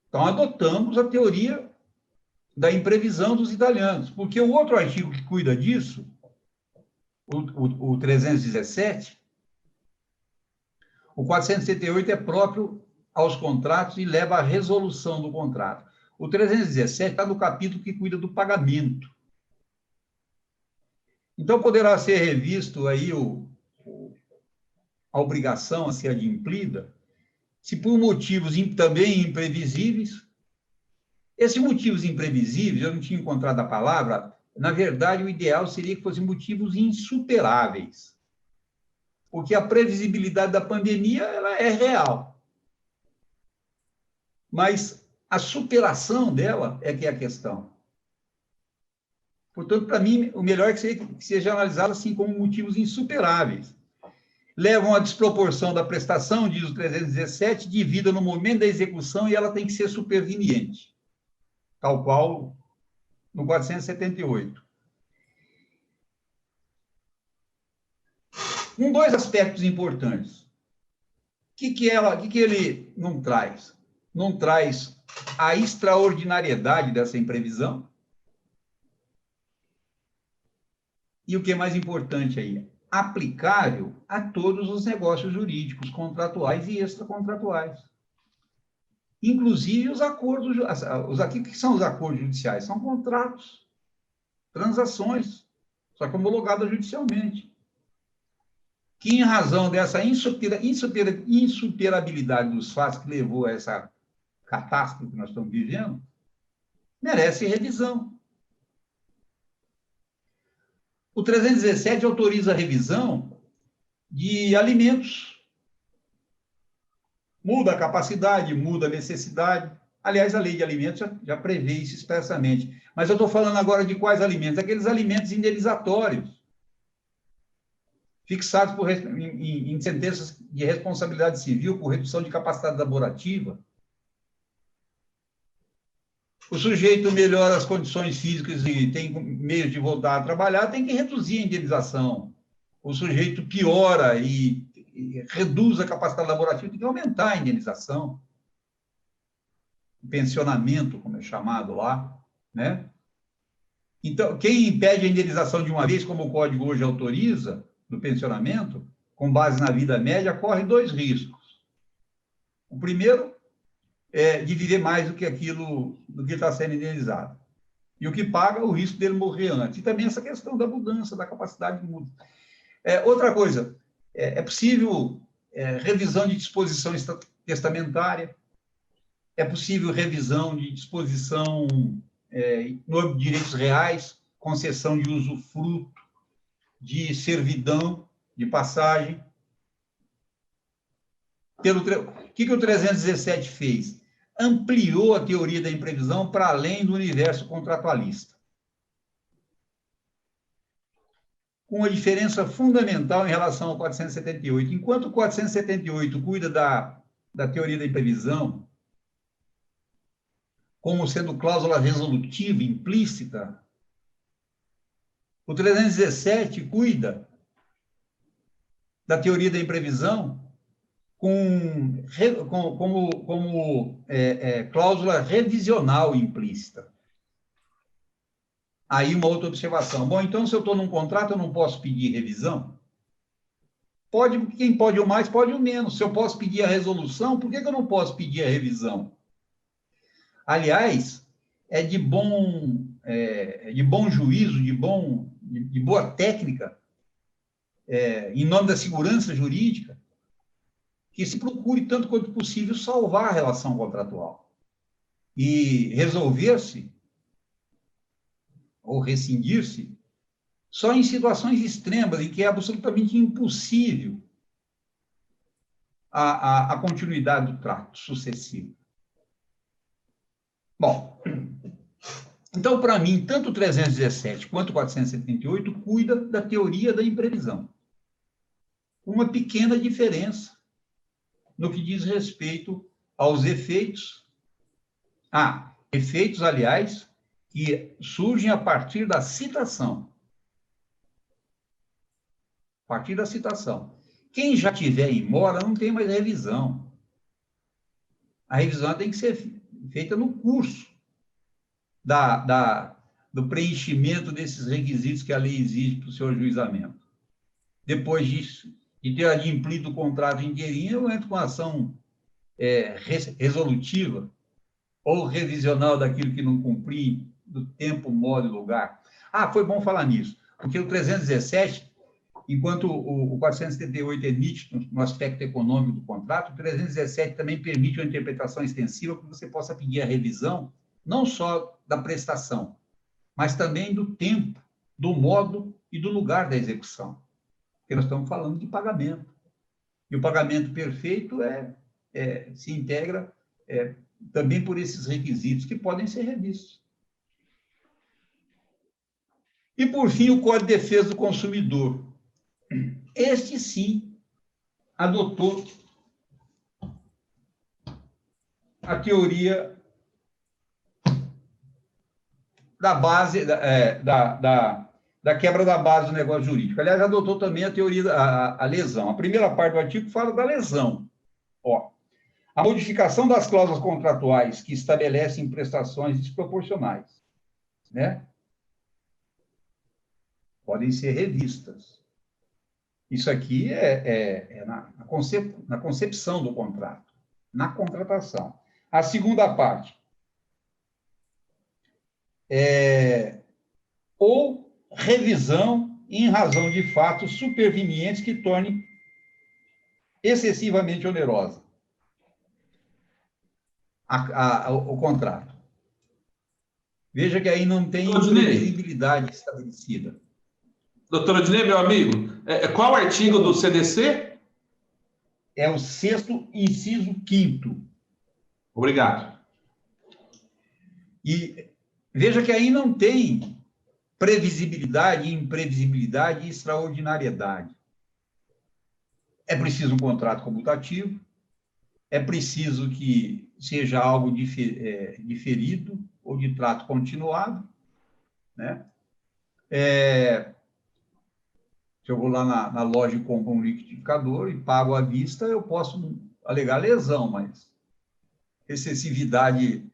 Então, adotamos a teoria da imprevisão dos italianos, porque o outro artigo que cuida disso, o 317, o 478 é próprio aos contratos e leva à resolução do contrato. O 317 está no capítulo que cuida do pagamento. Então, poderá ser revisto aí a obrigação a ser adimplida, se por motivos também imprevisíveis. Esses motivos imprevisíveis, eu não tinha encontrado a palavra, na verdade, o ideal seria que fossem motivos insuperáveis. Porque a previsibilidade da pandemia ela é real. Mas a superação dela é que é a questão. Portanto, para mim, o melhor é que seja analisado assim como motivos insuperáveis. Levam à desproporção da prestação, diz o 317, devida no momento da execução e ela tem que ser superveniente, tal qual no 478. Com dois aspectos importantes. O que ele não traz? Não traz a extraordinariedade dessa imprevisão. E o que é mais importante aí? Aplicável a todos os negócios jurídicos, contratuais e extracontratuais. Inclusive os acordos. O que são os acordos judiciais? São contratos, transações, só que homologadas judicialmente. Que, em razão dessa insuperabilidade dos fatos que levou a essa catástrofe que nós estamos vivendo, merece revisão. O 317 autoriza a revisão de alimentos. Muda a capacidade, muda a necessidade. Aliás, a lei de alimentos já prevê isso expressamente. Mas eu estou falando agora de quais alimentos? Aqueles alimentos indenizatórios, fixados em sentenças de responsabilidade civil por redução de capacidade laborativa. O sujeito melhora as condições físicas e tem meios de voltar a trabalhar, tem que reduzir a indenização. O sujeito piora e reduz a capacidade laborativa, tem que aumentar a indenização. O pensionamento, como é chamado lá, né? Então, quem impede a indenização de uma vez, como o Código hoje autoriza, do pensionamento, com base na vida média, corre dois riscos. O primeiro de viver mais do que aquilo do que está sendo indenizado. E o que paga, o risco dele morrer antes. E também essa questão da mudança, da capacidade de mudança. Outra coisa, é possível revisão de disposição testamentária, é possível revisão de disposição no âmbito de direitos reais, concessão de usufruto, de servidão, de passagem. O que o 317 fez? Ampliou a teoria da imprevisão para além do universo contratualista. com uma diferença fundamental em relação ao 478. Enquanto o 478 cuida da teoria da imprevisão, como sendo cláusula resolutiva, implícita, o 317 cuida da teoria da imprevisão como cláusula revisional implícita. Aí uma outra observação. Bom, então, se eu estou num contrato, eu não posso pedir revisão? Pode, quem pode o mais, pode o menos. Se eu posso pedir a resolução, por que eu não posso pedir a revisão? Aliás, é de bom juízo, de boa técnica, em nome da segurança jurídica, que se procure, tanto quanto possível, salvar a relação contratual e resolver-se ou rescindir-se só em situações extremas, em que é absolutamente impossível a continuidade do trato sucessivo. Bom, então, para mim, tanto o 317 quanto o 478 cuida da teoria da imprevisão. Uma pequena diferença no que diz respeito aos efeitos. Efeitos, aliás, que surgem a partir da citação. A partir da citação. Quem já tiver em mora não tem mais revisão. A revisão tem que ser feita no curso do preenchimento desses requisitos que a lei exige para o seu ajuizamento. Depois disso, de ter adimplido o contrato inteirinho, eu entro com ação resolutiva ou revisional daquilo que não cumpri, do tempo, modo e lugar. Foi bom falar nisso, porque o 317, enquanto o 478 é nítido no aspecto econômico do contrato, o 317 também permite uma interpretação extensiva para que você possa pedir a revisão, não só da prestação, mas também do tempo, do modo e do lugar da execução. Porque nós estamos falando de pagamento. E o pagamento perfeito se integra também por esses requisitos que podem ser revistos. E, por fim, o Código de Defesa do Consumidor. Este, sim, adotou a teoria da base, da quebra da base do negócio jurídico. Aliás, adotou também a teoria a lesão. A primeira parte do artigo fala da lesão. A modificação das cláusulas contratuais que estabelecem prestações desproporcionais, né? Podem ser revistas. Isso aqui na concepção do contrato, na contratação. A segunda parte ou revisão em razão de fatos supervenientes que tornem excessivamente onerosa o contrato. Veja que aí não tem previsibilidade estabelecida. Doutor Odinei, meu amigo, qual o artigo do CDC? É o 6º, inciso 5º. Obrigado. E veja que aí não tem previsibilidade, imprevisibilidade e extraordinariedade. É preciso um contrato comutativo, é preciso que seja algo diferido ou de trato continuado, né? Se eu vou lá na loja e compro um liquidificador e pago à vista, eu posso alegar lesão, mas excessividade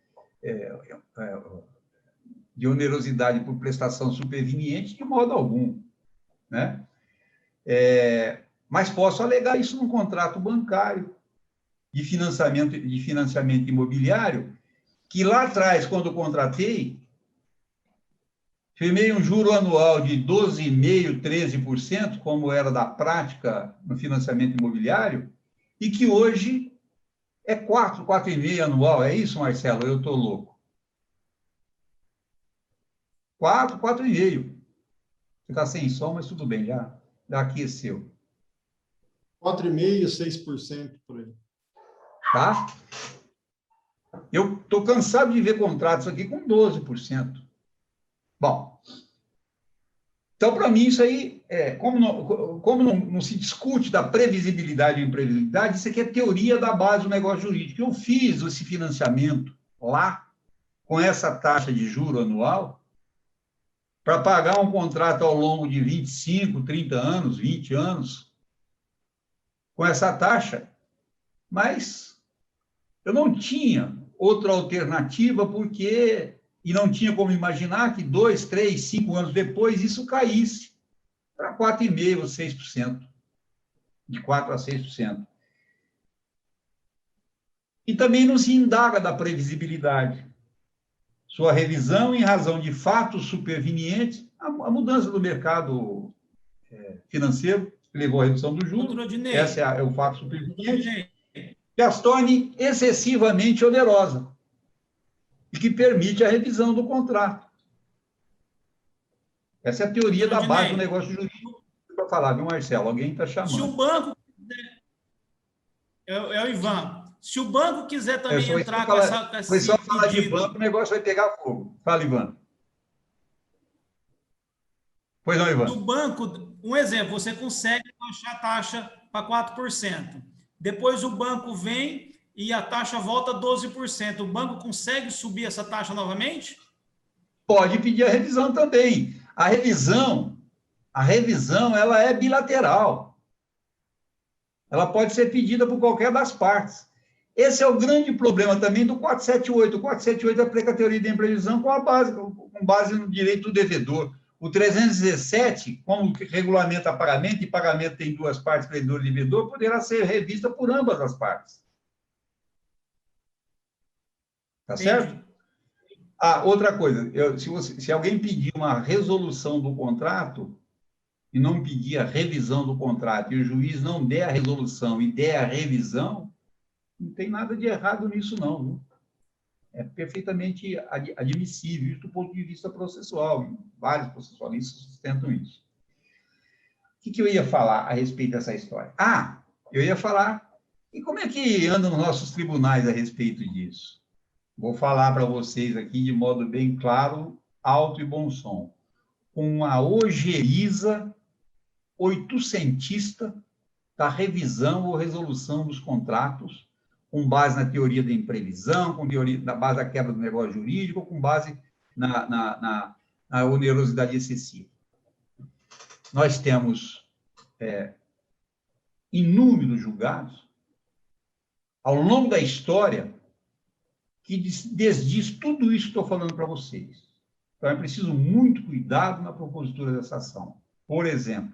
de onerosidade por prestação superveniente, de modo algum, né? Mas posso alegar isso num contrato bancário de financiamento imobiliário, que lá atrás, quando eu contratei, firmei um juro anual de 12,5%, 13%, como era da prática no financiamento imobiliário, e que hoje é 4,5% anual. É isso, Marcelo? Eu estou louco. 4,5%. Você está sem som, mas tudo bem, já aqueceu. 4,5%, 6% por aí. Tá? Eu estou cansado de ver contratos aqui com 12%. Bom, então, para mim, isso aí como não se discute da previsibilidade e imprevisibilidade, isso aqui é teoria da base do negócio jurídico. Eu fiz esse financiamento lá, com essa taxa de juro anual, para pagar um contrato ao longo de 25, 30 anos, 20 anos, com essa taxa, mas eu não tinha outra alternativa, e não tinha como imaginar que 2, 3, 5 anos depois isso caísse para 4,5% ou 6%, de 4% a 6%. E também não se indaga da previsibilidade. Sua revisão em razão de fatos supervenientes, a mudança do mercado financeiro, que levou à redução do juros, esse é o fato superveniente, que as torne excessivamente onerosa e que permite a revisão do contrato. Essa é a teoria da base do negócio jurídico. Para falar, viu, Marcelo? Alguém está chamando. Se o banco... É o Ivan. Se o banco quiser também entrar com essa... Foi só falar de banco, o negócio vai pegar fogo. Fala, Ivan. Pois não, Ivan. No banco, um exemplo, você consegue baixar a taxa para 4%. Depois o banco vem e a taxa volta a 12%. O banco consegue subir essa taxa novamente? Pode pedir a revisão também. A revisão, ela é bilateral. Ela pode ser pedida por qualquer das partes. Esse é o grande problema também do 478. O 478 aplica a teoria da imprevisão com base no direito do devedor. O 317, como regulamenta pagamento, e pagamento tem duas partes, credor e devedor, poderá ser revista por ambas as partes. Tá certo? Outra coisa, se alguém pedir uma resolução do contrato e não pedir a revisão do contrato, e o juiz não der a resolução e der a revisão, não tem nada de errado nisso, não. Viu? É perfeitamente admissível do ponto de vista processual. Vários processualistas sustentam isso. O que eu ia falar a respeito dessa história? Eu ia falar, e como é que andam os nossos tribunais a respeito disso? Vou falar para vocês aqui de modo bem claro, alto e bom som. Uma ojeriza oitocentista da revisão ou resolução dos contratos, com base na teoria da imprevisão, na base da quebra do negócio jurídico, com base na onerosidade excessiva. Nós temos inúmeros julgados, ao longo da história, que desdiz tudo isso que estou falando para vocês. Então, é preciso muito cuidado na propositura dessa ação. Por exemplo,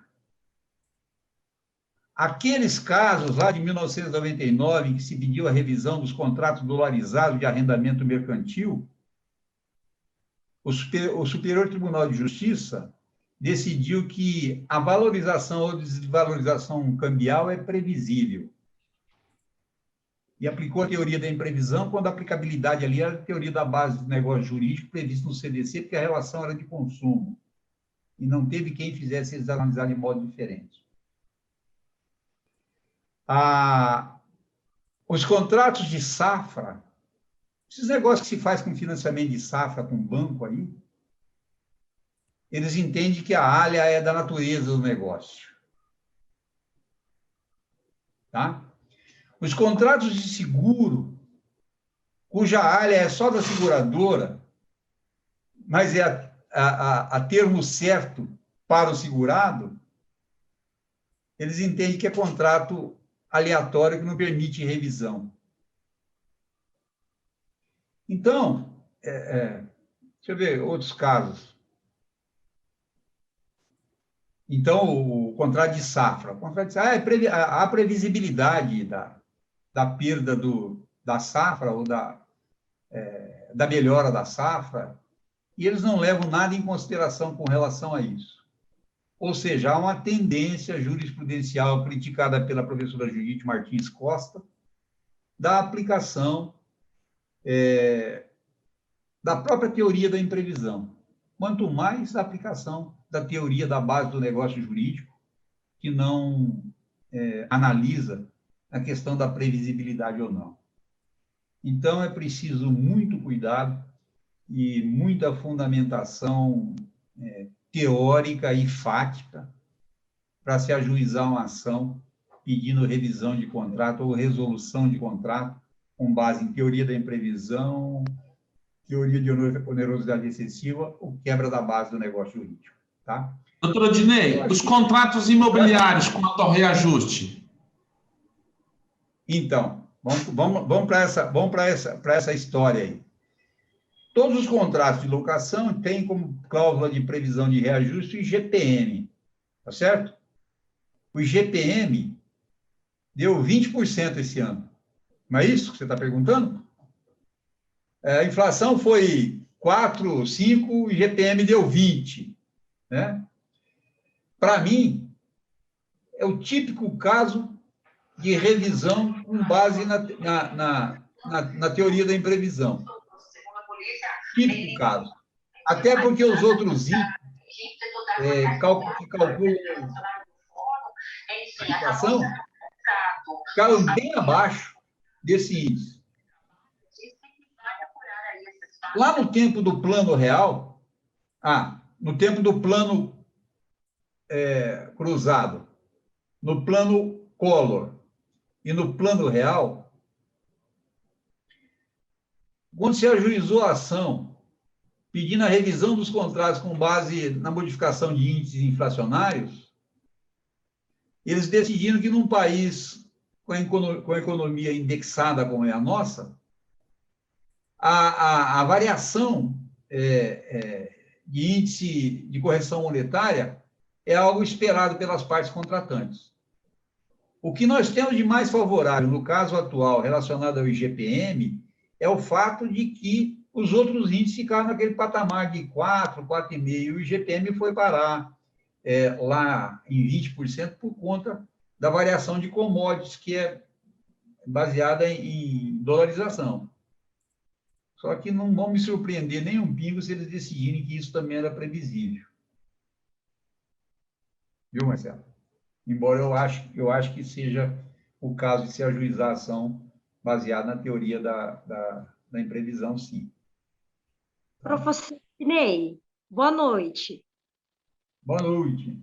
aqueles casos lá de 1999, em que se pediu a revisão dos contratos dolarizados de arrendamento mercantil, o Superior Tribunal de Justiça decidiu que a valorização ou desvalorização cambial é previsível. E aplicou a teoria da imprevisão, quando a aplicabilidade ali era a teoria da base do negócio jurídico previsto no CDC, porque a relação era de consumo. E não teve quem fizesse eles analisar de modo diferente. Os contratos de safra, esses negócios que se faz com financiamento de safra com banco aí, eles entendem que a alha é da natureza do negócio. Tá? Os contratos de seguro, cuja alha é só da seguradora, mas é a termo certo para o segurado, eles entendem que é contrato aleatório que não permite revisão. Então, deixa eu ver outros casos. Então, o contrato de safra. O contrato de safra, a previsibilidade da perda da safra ou da melhora da safra, e eles não levam nada em consideração com relação a isso. Ou seja, há uma tendência jurisprudencial criticada pela professora Judite Martins Costa da aplicação da própria teoria da imprevisão, quanto mais a aplicação da teoria da base do negócio jurídico, que não analisa a questão da previsibilidade ou não. Então, é preciso muito cuidado e muita fundamentação teórica e fática para se ajuizar uma ação pedindo revisão de contrato ou resolução de contrato com base em teoria da imprevisão, teoria de onerosidade excessiva ou quebra da base do negócio jurídico, tá? Doutor Odinei, os contratos imobiliários quanto ao reajuste? Então, vamos para essa história aí. Todos os contratos de locação têm como cláusula de previsão de reajuste o IGPM, tá certo? O IGPM deu 20% esse ano. Não é isso que você está perguntando? A inflação foi 4, 5, o IGPM deu 20, né? Para mim, é o típico caso de revisão com base na teoria da imprevisão. Típico caso. Até porque os outros índices que calculam a inflação ficaram bem abaixo desse índice. Lá no tempo do plano real, no tempo do plano cruzado, no plano Collor e no plano real, quando se ajuizou a ação pedindo a revisão dos contratos com base na modificação de índices inflacionários, eles decidiram que num país com a economia indexada como é a nossa, a variação de índice de correção monetária é algo esperado pelas partes contratantes. O que nós temos de mais favorável, no caso atual, relacionado ao IGPM, é o fato de que os outros índices ficaram naquele patamar de 4, 4,5%, e o IGPM foi parar lá em 20% por conta da variação de commodities, que é baseada em dolarização. Só que não vão me surpreender nem um pingo se eles decidirem que isso também era previsível. Viu, Marcelo? Embora eu acho que seja o caso de se ajuizar a ação baseada na teoria da imprevisão, sim. Professor Ney, boa noite. Boa noite.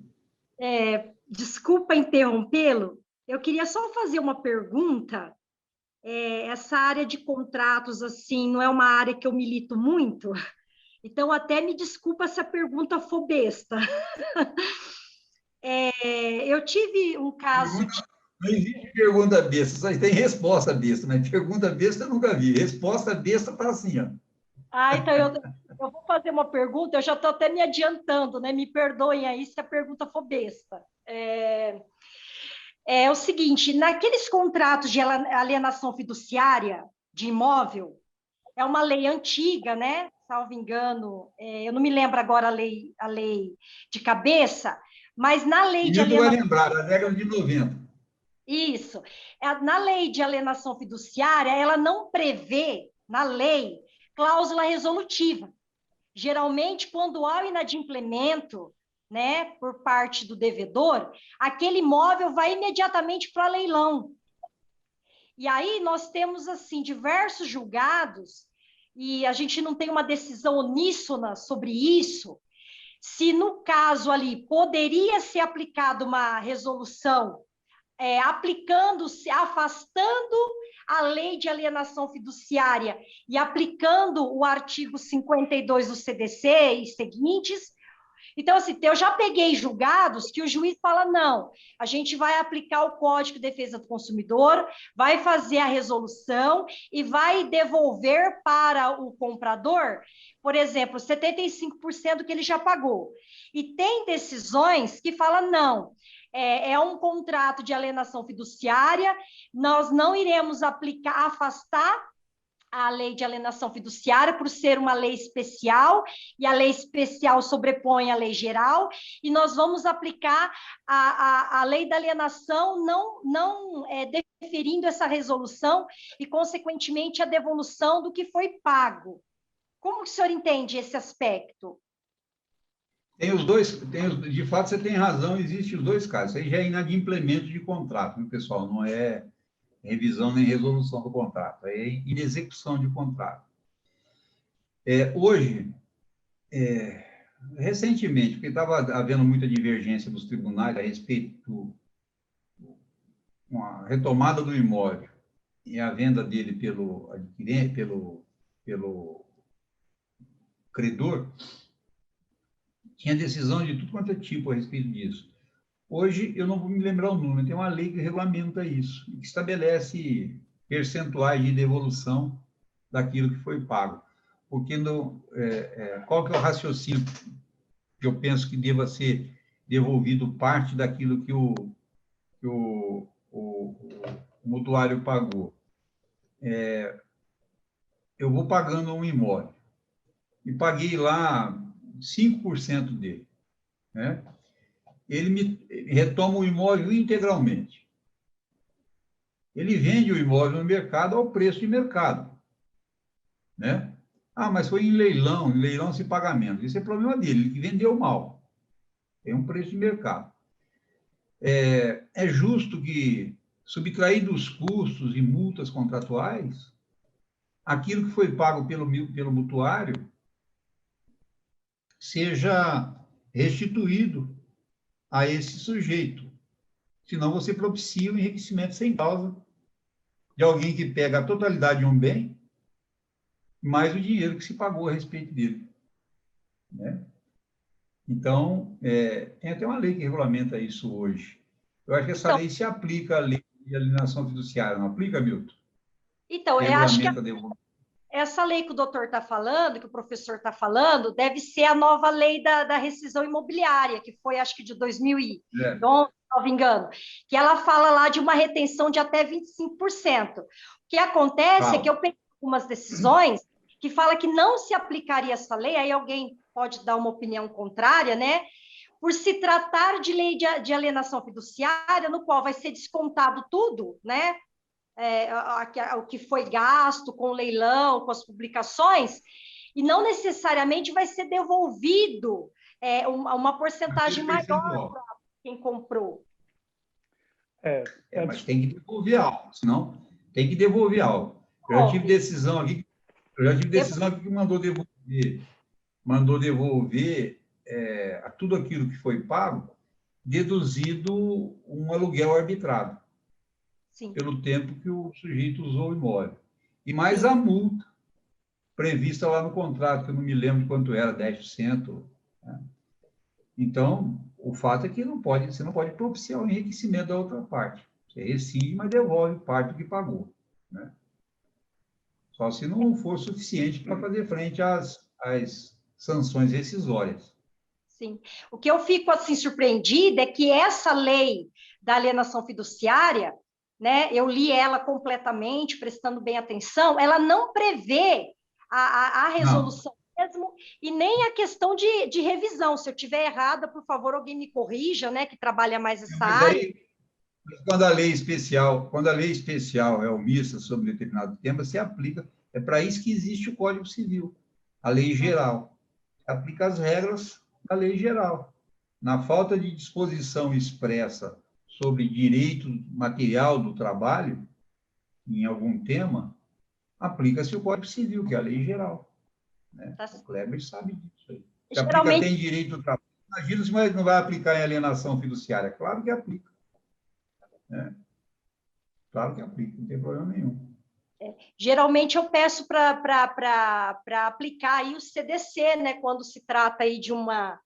Desculpa interrompê-lo, eu queria só fazer uma pergunta. Essa área de contratos, assim, não é uma área que eu milito muito, então até me desculpa se a pergunta for besta. Eu tive um caso... Não existe pergunta besta, só tem resposta besta, mas pergunta besta eu nunca vi. Resposta besta está assim, ó. Então eu vou fazer uma pergunta, eu já estou até me adiantando, né? Me perdoem aí se a pergunta for besta. É o seguinte, naqueles contratos de alienação fiduciária de imóvel, é uma lei antiga, né? Salvo engano, eu não me lembro agora a lei de cabeça, mas na lei de alienação... vai lembrar, a década de 90. Isso. Na lei de alienação fiduciária, ela não prevê, na lei, cláusula resolutiva. Geralmente, quando há o inadimplemento, né, por parte do devedor, aquele imóvel vai imediatamente para leilão. E aí nós temos, assim, diversos julgados, e a gente não tem uma decisão uníssona sobre isso, se no caso ali poderia ser aplicada uma resolução aplicando-se, afastando a lei de alienação fiduciária e aplicando o artigo 52 do CDC e seguintes. Então, assim, eu já peguei julgados que o juiz fala, não, a gente vai aplicar o Código de Defesa do Consumidor, vai fazer a resolução e vai devolver para o comprador, por exemplo, 75% do que ele já pagou. E tem decisões que falam, não, é um contrato de alienação fiduciária, nós não iremos afastar a lei de alienação fiduciária por ser uma lei especial, e a lei especial sobrepõe a lei geral, e nós vamos aplicar a lei da alienação não deferindo essa resolução e, consequentemente, a devolução do que foi pago. Como o senhor entende esse aspecto? Tem os dois, de fato, você tem razão, existem os dois casos. Isso aí já é inadimplemento de contrato, viu, pessoal? Não é revisão nem resolução do contrato, é inexecução de contrato. Hoje, recentemente, porque estava havendo muita divergência dos tribunais a respeito uma retomada do imóvel e a venda dele pelo adquirente, pelo credor, tinha decisão de tudo quanto é tipo a respeito disso. Hoje, eu não vou me lembrar o número, tem uma lei que regulamenta isso, que estabelece percentuais de devolução daquilo que foi pago. Porque qual que é o raciocínio que eu penso que deva ser devolvido parte daquilo que o mutuário pagou? Eu vou pagando um imóvel e paguei lá 5% dele, né? Ele me retoma o imóvel integralmente. Ele vende o imóvel no mercado ao preço de mercado, né? Ah, mas foi em leilão sem pagamento. Isso é problema dele, ele que vendeu mal. Tem um preço de mercado. É justo que, subtraído os custos e multas contratuais, aquilo que foi pago pelo mutuário seja restituído a esse sujeito. Senão você propicia o enriquecimento sem causa de alguém que pega a totalidade de um bem, mais o dinheiro que se pagou a respeito dele, né? Então, tem até uma lei que regulamenta isso hoje. Eu acho que essa lei se aplica à lei de alienação fiduciária, não aplica, Milton? Então, eu acho que essa lei que o doutor está falando, que o professor está falando, deve ser a nova lei da rescisão imobiliária, que foi, acho que, de 2011, se não me engano, que ela fala lá de uma retenção de até 25%. O que acontece é que eu peguei algumas decisões que fala que não se aplicaria essa lei, aí alguém pode dar uma opinião contrária, né? Por se tratar de lei de alienação fiduciária, no qual vai ser descontado tudo, né? O que foi gasto com o leilão, com as publicações, e não necessariamente vai ser devolvido uma porcentagem maior para quem comprou. Mas tem que devolver algo, senão tem que devolver algo. Eu já tive decisão aqui que mandou devolver tudo aquilo que foi pago, deduzido um aluguel arbitrado. Sim. Pelo tempo que o sujeito usou o imóvel. E mais a multa prevista lá no contrato, que eu não me lembro quanto era, 10%. Né? Então, o fato é que você não pode propiciar o enriquecimento da outra parte. Você rescinde, mas devolve parte do que pagou. Né? Só se não for suficiente para fazer frente às sanções rescisórias. Sim. O que eu fico assim surpreendida é que essa lei da alienação fiduciária, né, eu li ela completamente, prestando bem atenção, ela não prevê a resolução mesmo, e nem a questão de revisão. Se eu estiver errada, por favor, alguém me corrija, né, que trabalha mais essa área. Quando a lei especial é omissa sobre determinado tema, se aplica. É para isso que existe o Código Civil, a lei geral. Aplica as regras da lei geral. Na falta de disposição expressa sobre direito material do trabalho, em algum tema, aplica-se o Código Civil, que é a lei geral. Né? O Kleber sabe disso aí. Se aplica até em direito do trabalho. Imagina se não vai aplicar em alienação fiduciária. Claro que aplica. Né? Claro que aplica, não tem problema nenhum. Geralmente eu peço para aplicar aí o CDC, né, quando se trata aí de uma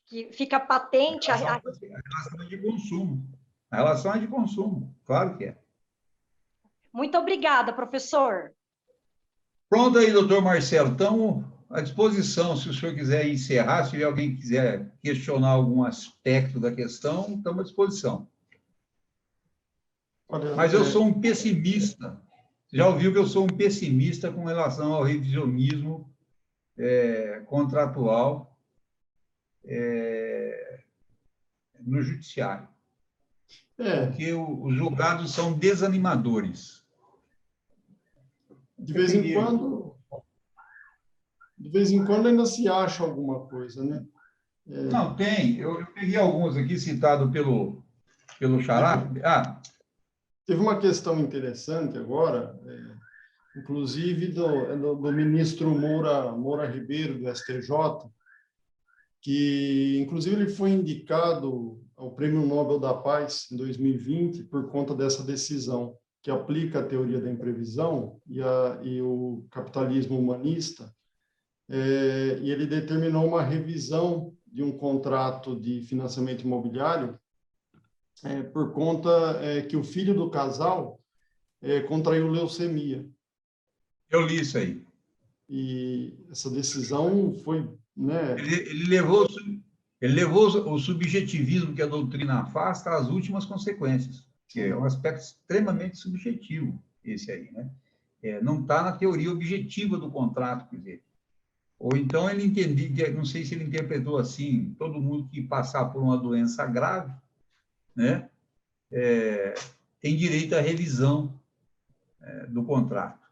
que fica patente. A relação é de consumo. A relação é de consumo, claro que é. Muito obrigada, professor. Pronto aí, doutor Marcelo. Estamos à disposição, se o senhor quiser encerrar, se alguém quiser questionar algum aspecto da questão, estamos à disposição. Mas eu sou um pessimista. Já ouviu que eu sou um pessimista com relação ao revisionismo contratual no judiciário. Porque os julgados são desanimadores. De vez em quando ainda se acha alguma coisa, né? Não, tem. Eu peguei alguns aqui citados pelo Xará. Teve uma questão interessante agora, inclusive do ministro Moura Ribeiro, do STJ, que, inclusive, ele foi indicado ao Prêmio Nobel da Paz em 2020 por conta dessa decisão, que aplica a teoria da imprevisão e o capitalismo humanista, e ele determinou uma revisão de um contrato de financiamento imobiliário por conta que o filho do casal contraiu leucemia. Eu li isso aí. E essa decisão foi... né? Ele levou o subjetivismo que a doutrina afasta às últimas consequências, que é um aspecto extremamente subjetivo, esse aí, né? Não está na teoria objetiva do contrato, quer dizer. Ou então ele entendeu, não sei se ele interpretou assim, todo mundo que passar por uma doença grave, né, tem direito à revisão do contrato.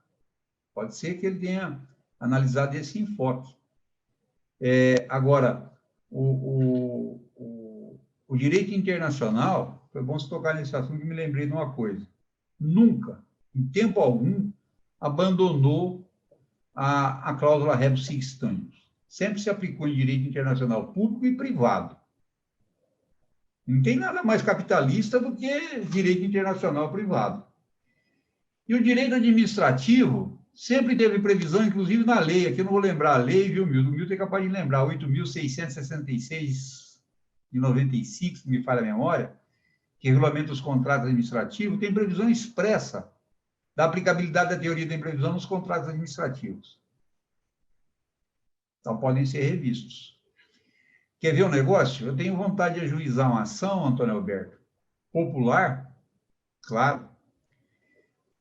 Pode ser que ele tenha analisado esse enfoque. Agora, o direito internacional, foi bom se tocar nesse assunto, que me lembrei de uma coisa. Nunca, em tempo algum, abandonou a cláusula rebus sic stantibus. Sempre se aplicou em direito internacional público e privado. Não tem nada mais capitalista do que direito internacional privado. E o direito administrativo sempre teve previsão, inclusive na lei, aqui eu não vou lembrar a lei, viu, Milton? O Milton é capaz de lembrar, 8.666 de 95, se me falha a memória, que regulamenta os contratos administrativos, tem previsão expressa da aplicabilidade da teoria da imprevisão nos contratos administrativos. Então, podem ser revistos. Quer ver um negócio? Eu tenho vontade de ajuizar uma ação, Antônio Alberto, popular, claro,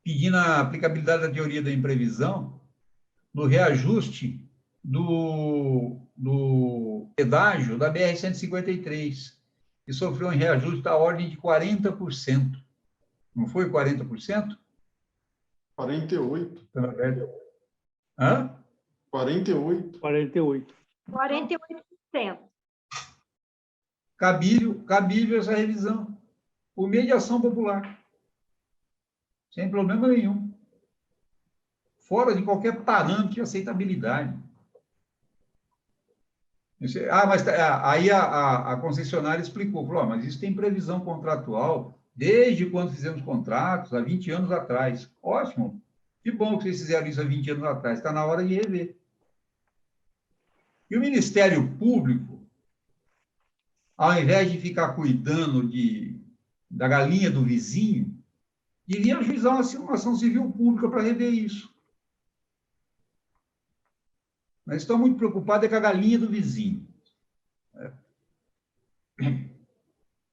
pedindo a aplicabilidade da teoria da imprevisão no reajuste do pedágio da BR-153, que sofreu um reajuste da ordem de 40%. Não foi 40%? 48. Hã? 48. 48%. Cabível essa revisão, por meio de ação popular, sem problema nenhum, fora de qualquer parâmetro de aceitabilidade. Mas aí a concessionária explicou, falou, mas isso tem previsão contratual desde quando fizemos contratos, há 20 anos atrás. Ótimo, que bom que vocês fizeram isso há 20 anos atrás, está na hora de rever. E o Ministério Público, ao invés de ficar cuidando da galinha do vizinho, devia ajuizar uma ação civil pública para rever isso. Mas estão muito preocupados com a galinha do vizinho. A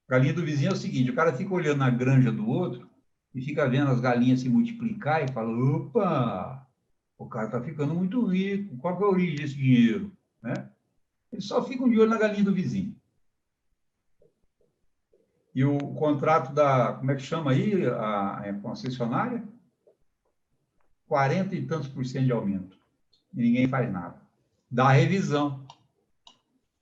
galinha do vizinho é o seguinte, o cara fica olhando na granja do outro e fica vendo as galinhas se multiplicar e fala, opa, o cara está ficando muito rico, qual que é a origem desse dinheiro? Né? Eles só ficam de olho na galinha do vizinho. E o contrato como é que chama aí, a concessionária? 40 e tantos por cento de aumento. E ninguém faz nada. Dá revisão.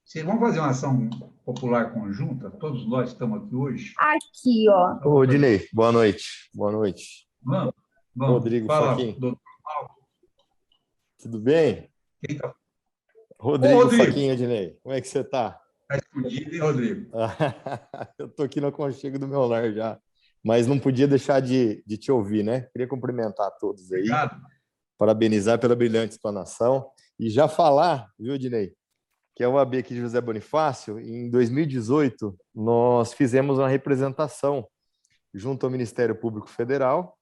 Vocês vão fazer uma ação popular conjunta? Todos nós estamos aqui hoje. Aqui, ó. Ô, Dinei, boa noite. Boa noite. Vamos. Rodrigo Faquin. Doutor. Tudo bem? Quem tá... Rodrigo Faquin, Dinei. Como é que você está? Está escondido, hein, Rodrigo? Eu estou aqui no aconchego do meu lar já, mas não podia deixar de te ouvir, né? Queria cumprimentar a todos aí. Obrigado. Parabenizar pela brilhante explanação e já falar, viu, Dinei, que é o AB aqui de José Bonifácio, em 2018, nós fizemos uma representação junto ao Ministério Público Federal,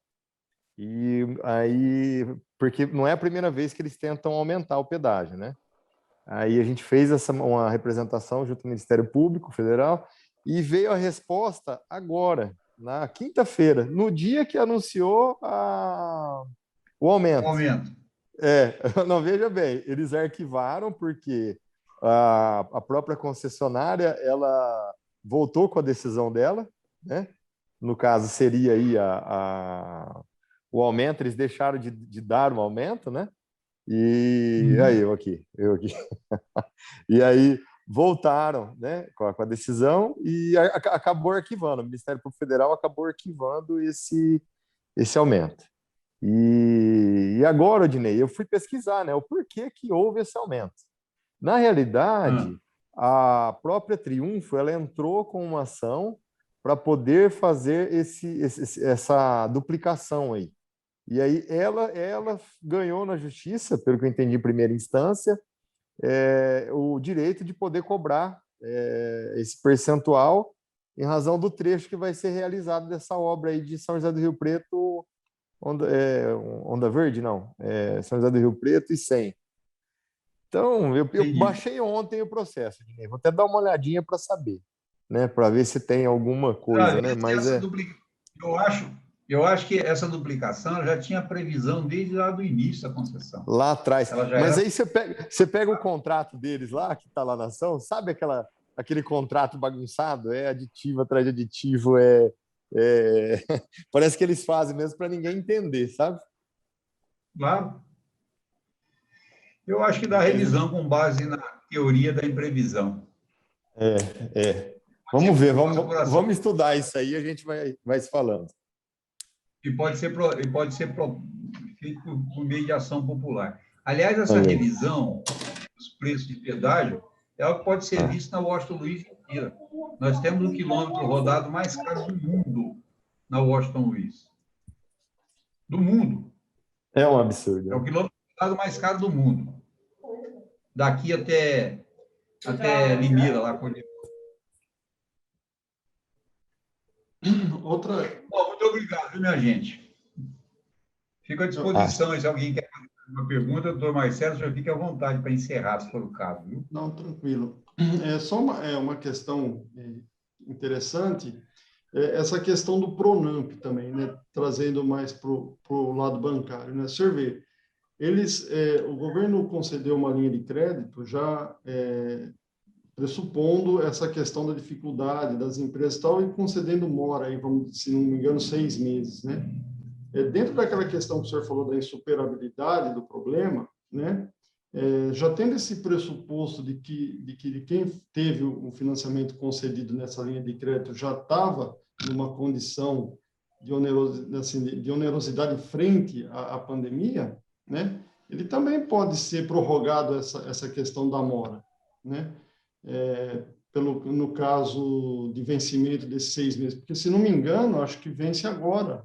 e aí, porque não é a primeira vez que eles tentam aumentar o pedágio, né? Aí a gente fez uma representação junto ao Ministério Público Federal e veio a resposta agora, na quinta-feira, no dia que anunciou o aumento. Não, veja bem, eles arquivaram porque a própria concessionária, ela voltou com a decisão dela, né? No caso, seria aí o aumento, eles deixaram de dar um aumento, né? E aí, eu aqui. E aí voltaram, né, com a decisão e acabou arquivando, o Ministério Público Federal acabou arquivando esse aumento. E agora, Odinei, eu fui pesquisar, né, o porquê que houve esse aumento. Na realidade, a própria Triunfo ela entrou com uma ação para poder fazer essa duplicação aí. E aí ela ganhou na justiça, pelo que eu entendi em primeira instância, o direito de poder cobrar esse percentual em razão do trecho que vai ser realizado dessa obra aí de São José do Rio Preto, Onda Verde, não, São José do Rio Preto e 100. Então, eu baixei ontem o processo, Dinei. Vou até dar uma olhadinha para saber, né, para ver se tem alguma coisa, né? Mas eu acho que essa duplicação já tinha previsão desde lá do início da concessão. Lá atrás. Mas aí você pega o contrato deles lá, que está lá na ação, sabe aquele contrato bagunçado? É aditivo atrás de aditivo, parece que eles fazem mesmo para ninguém entender, sabe? Claro. Eu acho que dá revisão com base na teoria da imprevisão. Vamos ver, vamos estudar isso aí, a gente vai se falando. E pode ser feito por meio de ação popular. Aliás, essa revisão dos preços de pedágio é algo que pode ser visto na Washington Luiz inteira. Nós temos o quilômetro rodado mais caro do mundo na Washington Luiz. Do mundo. É um absurdo. É o quilômetro rodado mais caro do mundo. Daqui até Limeira, lá por Outra... Bom, muito obrigado, viu, minha gente? Fico à disposição, se alguém quer fazer uma pergunta, doutor Marcelo, já fique à vontade para encerrar, se for o caso, viu? Não, tranquilo. Só uma questão interessante, essa questão do Pronamp também, né? Trazendo mais para o lado bancário, né? O senhor vê, o governo concedeu uma linha de crédito já pressupondo essa questão da dificuldade das empresas e tal, e concedendo mora, aí, vamos, se não me engano, 6 meses, né? Dentro daquela questão que o senhor falou da insuperabilidade do problema, né? Já tendo esse pressuposto de que quem teve o financiamento concedido nessa linha de crédito já estava numa condição de onerosidade frente à pandemia, né? Ele também pode ser prorrogado essa questão da mora, né? No caso de vencimento desses 6 meses, porque, se não me engano, acho que vence agora,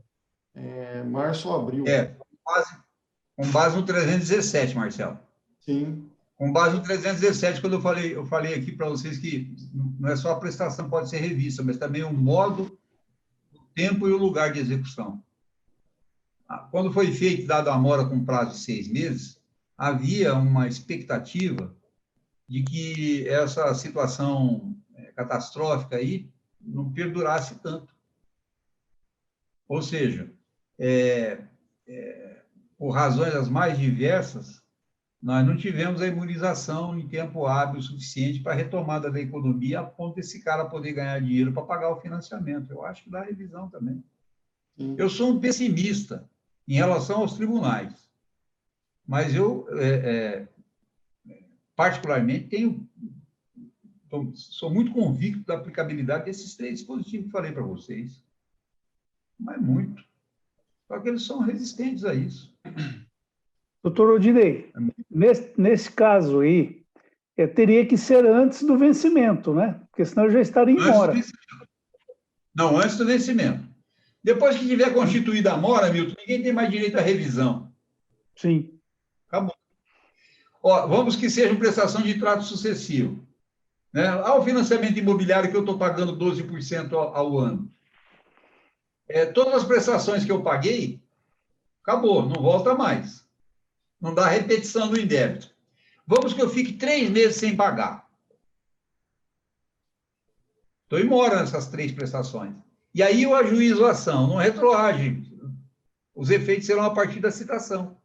março ou abril. Com base no 317, Marcelo. Sim. Com base no 317, quando eu falei aqui para vocês que não é só a prestação pode ser revista, mas também o modo, o tempo e o lugar de execução. Quando foi dado a mora com prazo de 6 meses, havia uma expectativa de que essa situação catastrófica aí não perdurasse tanto. Ou seja, por razões as mais diversas, nós não tivemos a imunização em tempo hábil suficiente para a retomada da economia a ponto desse cara poder ganhar dinheiro para pagar o financiamento. Eu acho que dá revisão também. Eu sou um pessimista em relação aos tribunais, mas eu, particularmente, sou muito convicto da aplicabilidade desses 3 dispositivos que falei para vocês. Mas muito. Só que eles são resistentes a isso. Doutor Odinei, nesse caso aí, teria que ser antes do vencimento, né? Porque senão eu já estaria em mora. Não, antes do vencimento. Depois que tiver constituída a mora, Milton, ninguém tem mais direito à revisão. Sim. Acabou. Vamos que seja prestação de trato sucessivo. Né? O financiamento imobiliário que eu estou pagando 12% ao ano. Todas as prestações que eu paguei, acabou, não volta mais. Não dá repetição do indébito. Vamos que eu fique 3 meses sem pagar. Estou em mora nessas 3 prestações. E aí eu ajuizo a ação, não retroage. Os efeitos serão a partir da citação.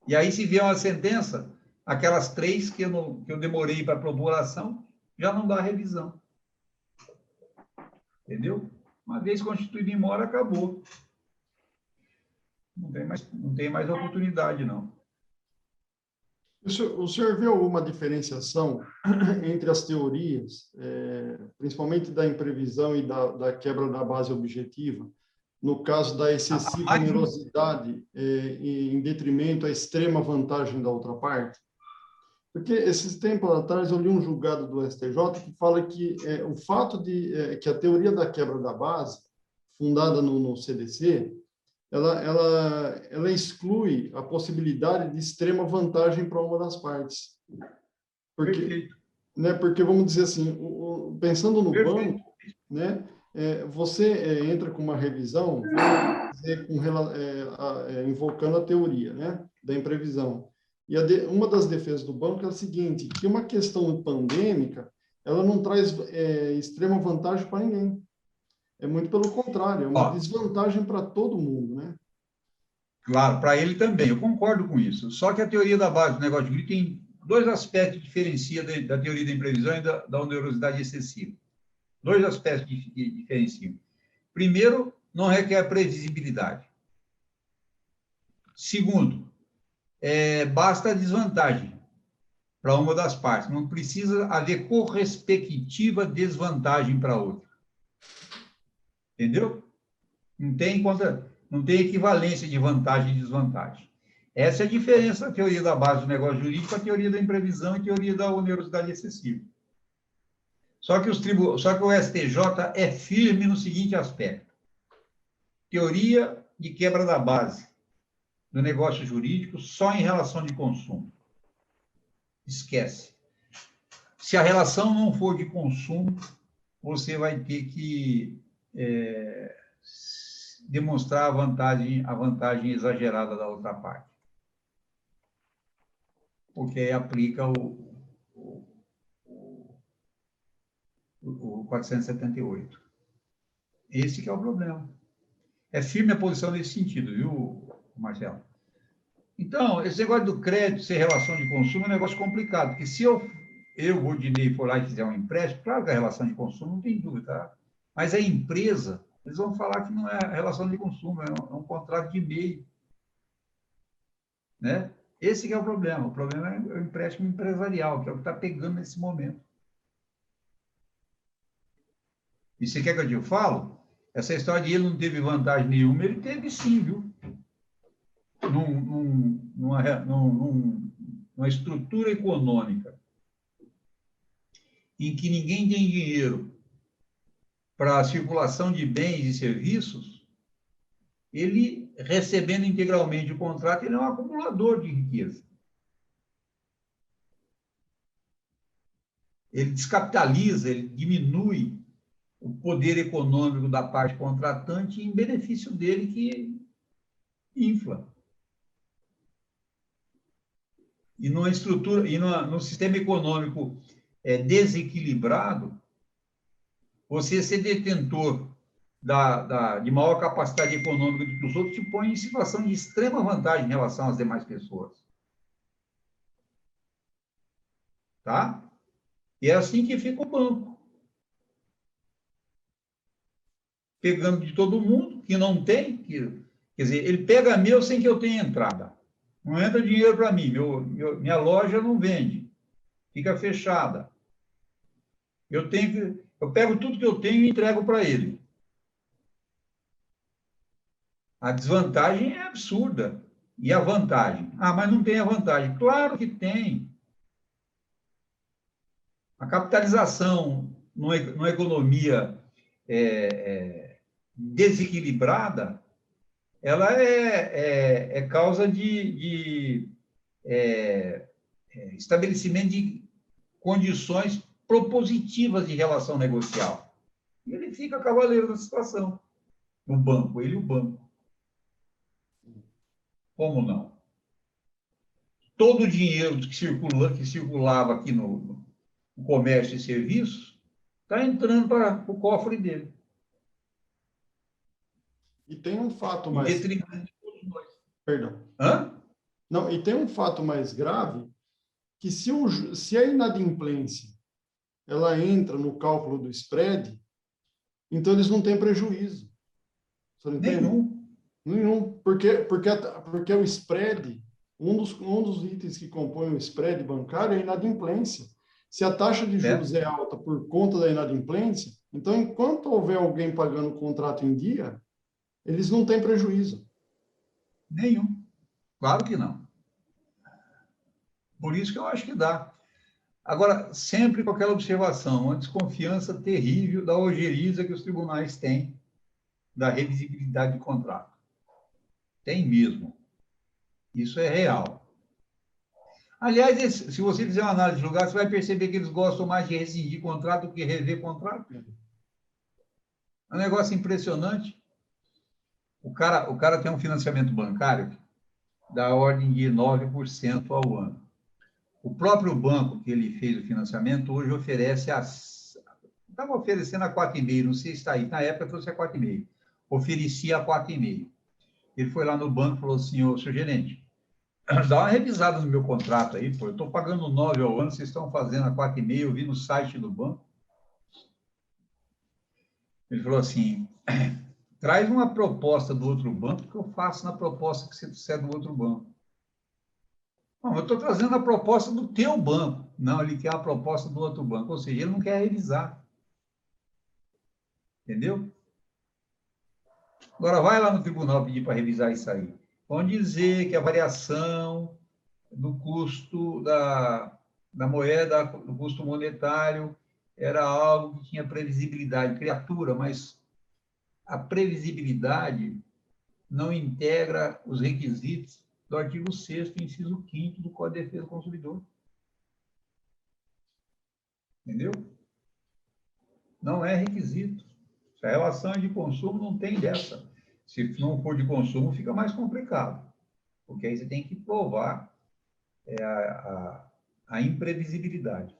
E aí, se vier uma sentença, aquelas 3 que eu demorei para propor a ação, já não dá revisão. Entendeu? Uma vez constituído em mora, acabou. Não tem mais oportunidade, não. O senhor vê alguma diferenciação entre as teorias, principalmente da imprevisão e da quebra da base objetiva, no caso da excessiva onerosidade em detrimento à extrema vantagem da outra parte? Porque esses tempos atrás eu li um julgado do STJ que fala que o fato de que a teoria da quebra da base, fundada no CDC, ela exclui a possibilidade de extrema vantagem para uma das partes. Porque, né, porque vamos dizer assim, pensando no banco, né, você entra com uma revisão, vamos dizer, invocando a teoria, né, da imprevisão. E uma das defesas do banco é a seguinte, que uma questão pandêmica, ela não traz extrema vantagem para ninguém. É muito pelo contrário, é uma desvantagem para todo mundo, né? Claro, para ele também, eu concordo com isso. Só que a teoria da base do negócio jurídico tem dois aspectos que diferenciam da teoria da imprevisão e da onerosidade excessiva. Dois aspectos que diferenciam. Primeiro, não requer previsibilidade. Segundo, basta a desvantagem para uma das partes. Não precisa haver correspectiva desvantagem para a outra. Entendeu? Não tem equivalência de vantagem e desvantagem. Essa é a diferença da teoria da base do negócio jurídico com a teoria da imprevisão e a teoria da onerosidade excessiva. Só que o STJ é firme no seguinte aspecto. Teoria de quebra da base do negócio jurídico só em relação de consumo. Esquece. Se a relação não for de consumo, você vai ter que demonstrar a vantagem exagerada da outra parte. Porque aí aplica o 478. Esse que é o problema. É firme a posição nesse sentido, viu, Marcelo? Então, esse negócio do crédito ser relação de consumo é um negócio complicado, porque se eu, Rodinei, for lá e fizer um empréstimo, claro que a relação de consumo não tem dúvida, tá? Mas a empresa, eles vão falar que não é relação de consumo, é um contrato de meio. Né? Esse que é o problema. O problema é o empréstimo empresarial, que é o que está pegando nesse momento. E você quer que eu te falo? Essa história de ele não teve vantagem nenhuma, ele teve sim, viu? Numa estrutura econômica em que ninguém tem dinheiro para a circulação de bens e serviços, ele, recebendo integralmente o contrato, ele é um acumulador de riqueza. Ele descapitaliza, ele diminui o poder econômico da parte contratante em benefício dele, que infla. E numa estrutura, num sistema econômico desequilibrado, você ser detentor de maior capacidade econômica do que os outros te põe em situação de extrema vantagem em relação às demais pessoas. Tá? E é assim que fica o banco. Pegando de todo mundo, que não tem, quer dizer, ele pega meu sem que eu tenha entrada. Não entra dinheiro para mim, minha loja não vende, fica fechada. Eu pego tudo que eu tenho e entrego para ele. A desvantagem é absurda. E a vantagem? Ah, mas não tem a vantagem. Claro que tem. A capitalização numa economia desequilibrada, ela é causa de estabelecimento de condições propositivas de relação negocial. E ele fica cavaleiro da situação. O banco, ele e o banco. Como não? Todo o dinheiro que circulava aqui no comércio e serviços está entrando para o cofre dele. E tem um fato mais... Perdão. Hã? Não, e tem um fato mais grave, que se a inadimplência ela entra no cálculo do spread, então eles não têm prejuízo. Você não entende? Nenhum. Porque o spread, um dos itens que compõe o spread bancário é a inadimplência. Se a taxa de juros é alta por conta da inadimplência, então, enquanto houver alguém pagando o contrato em dia, eles não têm prejuízo. Nenhum. Claro que não. Por isso que eu acho que dá. Agora, sempre com aquela observação, uma desconfiança terrível da ojeriza que os tribunais têm da revisibilidade de contrato. Tem mesmo. Isso é real. Aliás, se você fizer uma análise de lugar, você vai perceber que eles gostam mais de rescindir contrato do que rever contrato. É um negócio impressionante. O cara tem um financiamento bancário da ordem de 9% ao ano. O próprio banco que ele fez o financiamento hoje oferece estava oferecendo a 4,5%, não sei se está aí. Na época trouxe a 4,5%. Oferecia a 4,5%. Ele foi lá no banco e falou assim, ô, seu gerente, dá uma revisada no meu contrato aí, pô. Eu estou pagando 9 ao ano, vocês estão fazendo a 4,5, eu vi no site do banco. Ele falou assim, traz uma proposta do outro banco que eu faço na proposta que você é do outro banco. Não, eu estou trazendo a proposta do teu banco. Não, ele quer a proposta do outro banco, ou seja, ele não quer revisar. Entendeu? Agora, vai lá no tribunal pedir para revisar isso aí. Vão dizer que a variação do custo da moeda, do custo monetário, era algo que tinha previsibilidade. Criatura, mas a previsibilidade não integra os requisitos do artigo 6º, inciso 5º do Código de Defesa do Consumidor. Entendeu? Não é requisito. Se a relação é de consumo, não tem dessa. Se não for de consumo, fica mais complicado. Porque aí você tem que provar a imprevisibilidade.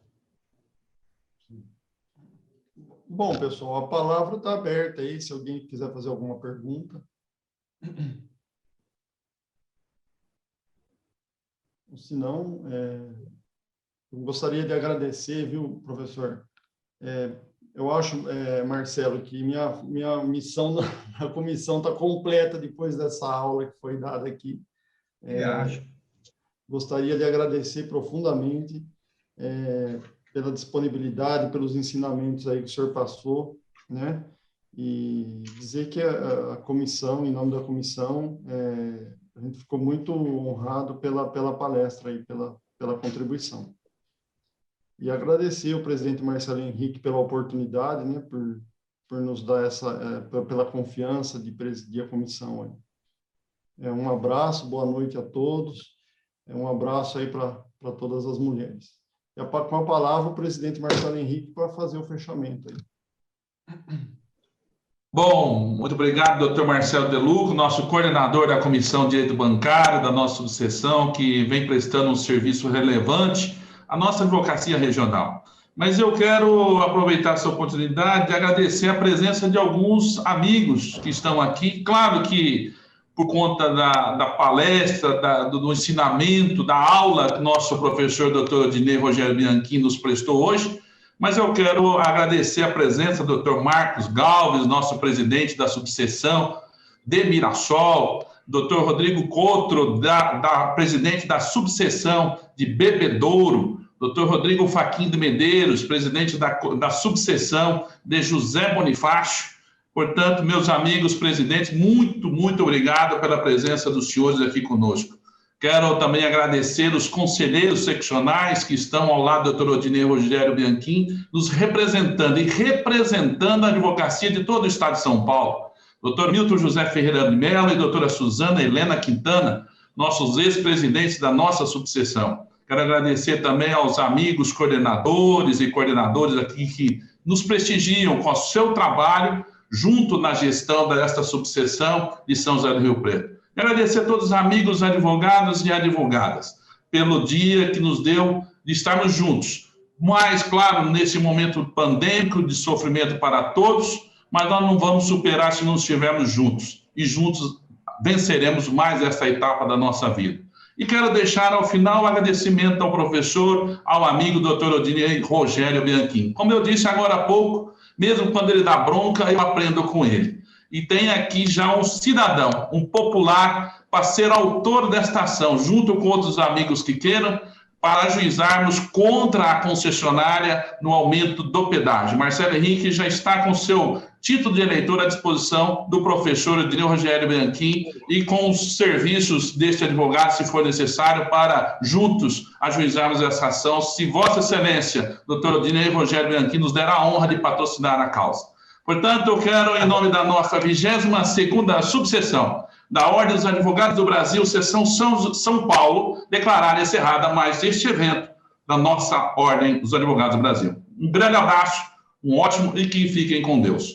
Bom, pessoal, a palavra está aberta aí, se alguém quiser fazer alguma pergunta. Se não, eu gostaria de agradecer, viu, professor? Eu acho, Marcelo, que minha missão na comissão está completa depois dessa aula que foi dada aqui. Gostaria de agradecer profundamente pela disponibilidade, pelos ensinamentos aí que o senhor passou, né? E dizer que a comissão, em nome da comissão, a gente ficou muito honrado pela palestra aí, pela contribuição. E agradecer ao presidente Marcelo Henrique pela oportunidade, né, por nos dar pela confiança de presidir a comissão aí. Um abraço, boa noite a todos. Um abraço aí para todas as mulheres. E com a palavra o presidente Marcelo Henrique para fazer o fechamento aí. Bom, muito obrigado, doutor Marcelo Deluco, nosso coordenador da Comissão de Direito Bancário, da nossa subseção, que vem prestando um serviço relevante à nossa advocacia regional. Mas eu quero aproveitar essa oportunidade de agradecer a presença de alguns amigos que estão aqui. Claro que por conta da palestra, do ensinamento, da aula que nosso professor, doutor Odinei Rogério Bianchim, nos prestou hoje, mas eu quero agradecer a presença do doutor Marcos Galves, nosso presidente da subseção de Mirassol, doutor Rodrigo Cotro, presidente da subseção de Bebedouro, doutor Rodrigo Faquim de Medeiros, presidente da subseção de José Bonifácio. Portanto, meus amigos presidentes, muito, muito obrigado pela presença dos senhores aqui conosco. Quero também agradecer os conselheiros seccionais que estão ao lado do doutor Odinei Rogério Bianchim, nos representando e representando a advocacia de todo o estado de São Paulo. Doutor Milton José Ferreira de Mello e doutora Suzana Helena Quintana, nossos ex-presidentes da nossa subseção. Quero agradecer também aos amigos coordenadores e coordenadoras aqui que nos prestigiam com o seu trabalho junto na gestão desta subseção de São José do Rio Preto. Agradecer a todos os amigos advogados e advogadas pelo dia que nos deu de estarmos juntos. Mas, claro, nesse momento pandêmico de sofrimento para todos, mas nós não vamos superar se não estivermos juntos. E juntos venceremos mais essa etapa da nossa vida. E quero deixar ao final o agradecimento ao professor, ao amigo doutor Odinei Rogério Bianchim. Como eu disse agora há pouco, mesmo quando ele dá bronca, eu aprendo com ele. E tem aqui já um cidadão, um popular, para ser autor desta ação, junto com outros amigos que queiram, para ajuizarmos contra a concessionária no aumento do pedágio. Marcelo Henrique já está com seu título de eleitor à disposição do professor Odinei Rogério Bianchim e com os serviços deste advogado, se for necessário, para juntos ajuizarmos essa ação, se Vossa Excelência, doutor Odinei Rogério Bianchim, nos der a honra de patrocinar a causa. Portanto, eu quero, em nome da nossa 22ª subseção da Ordem dos Advogados do Brasil, seção São Paulo, declarar encerrada mais este evento da nossa Ordem dos Advogados do Brasil. Um grande abraço, um ótimo e que fiquem com Deus.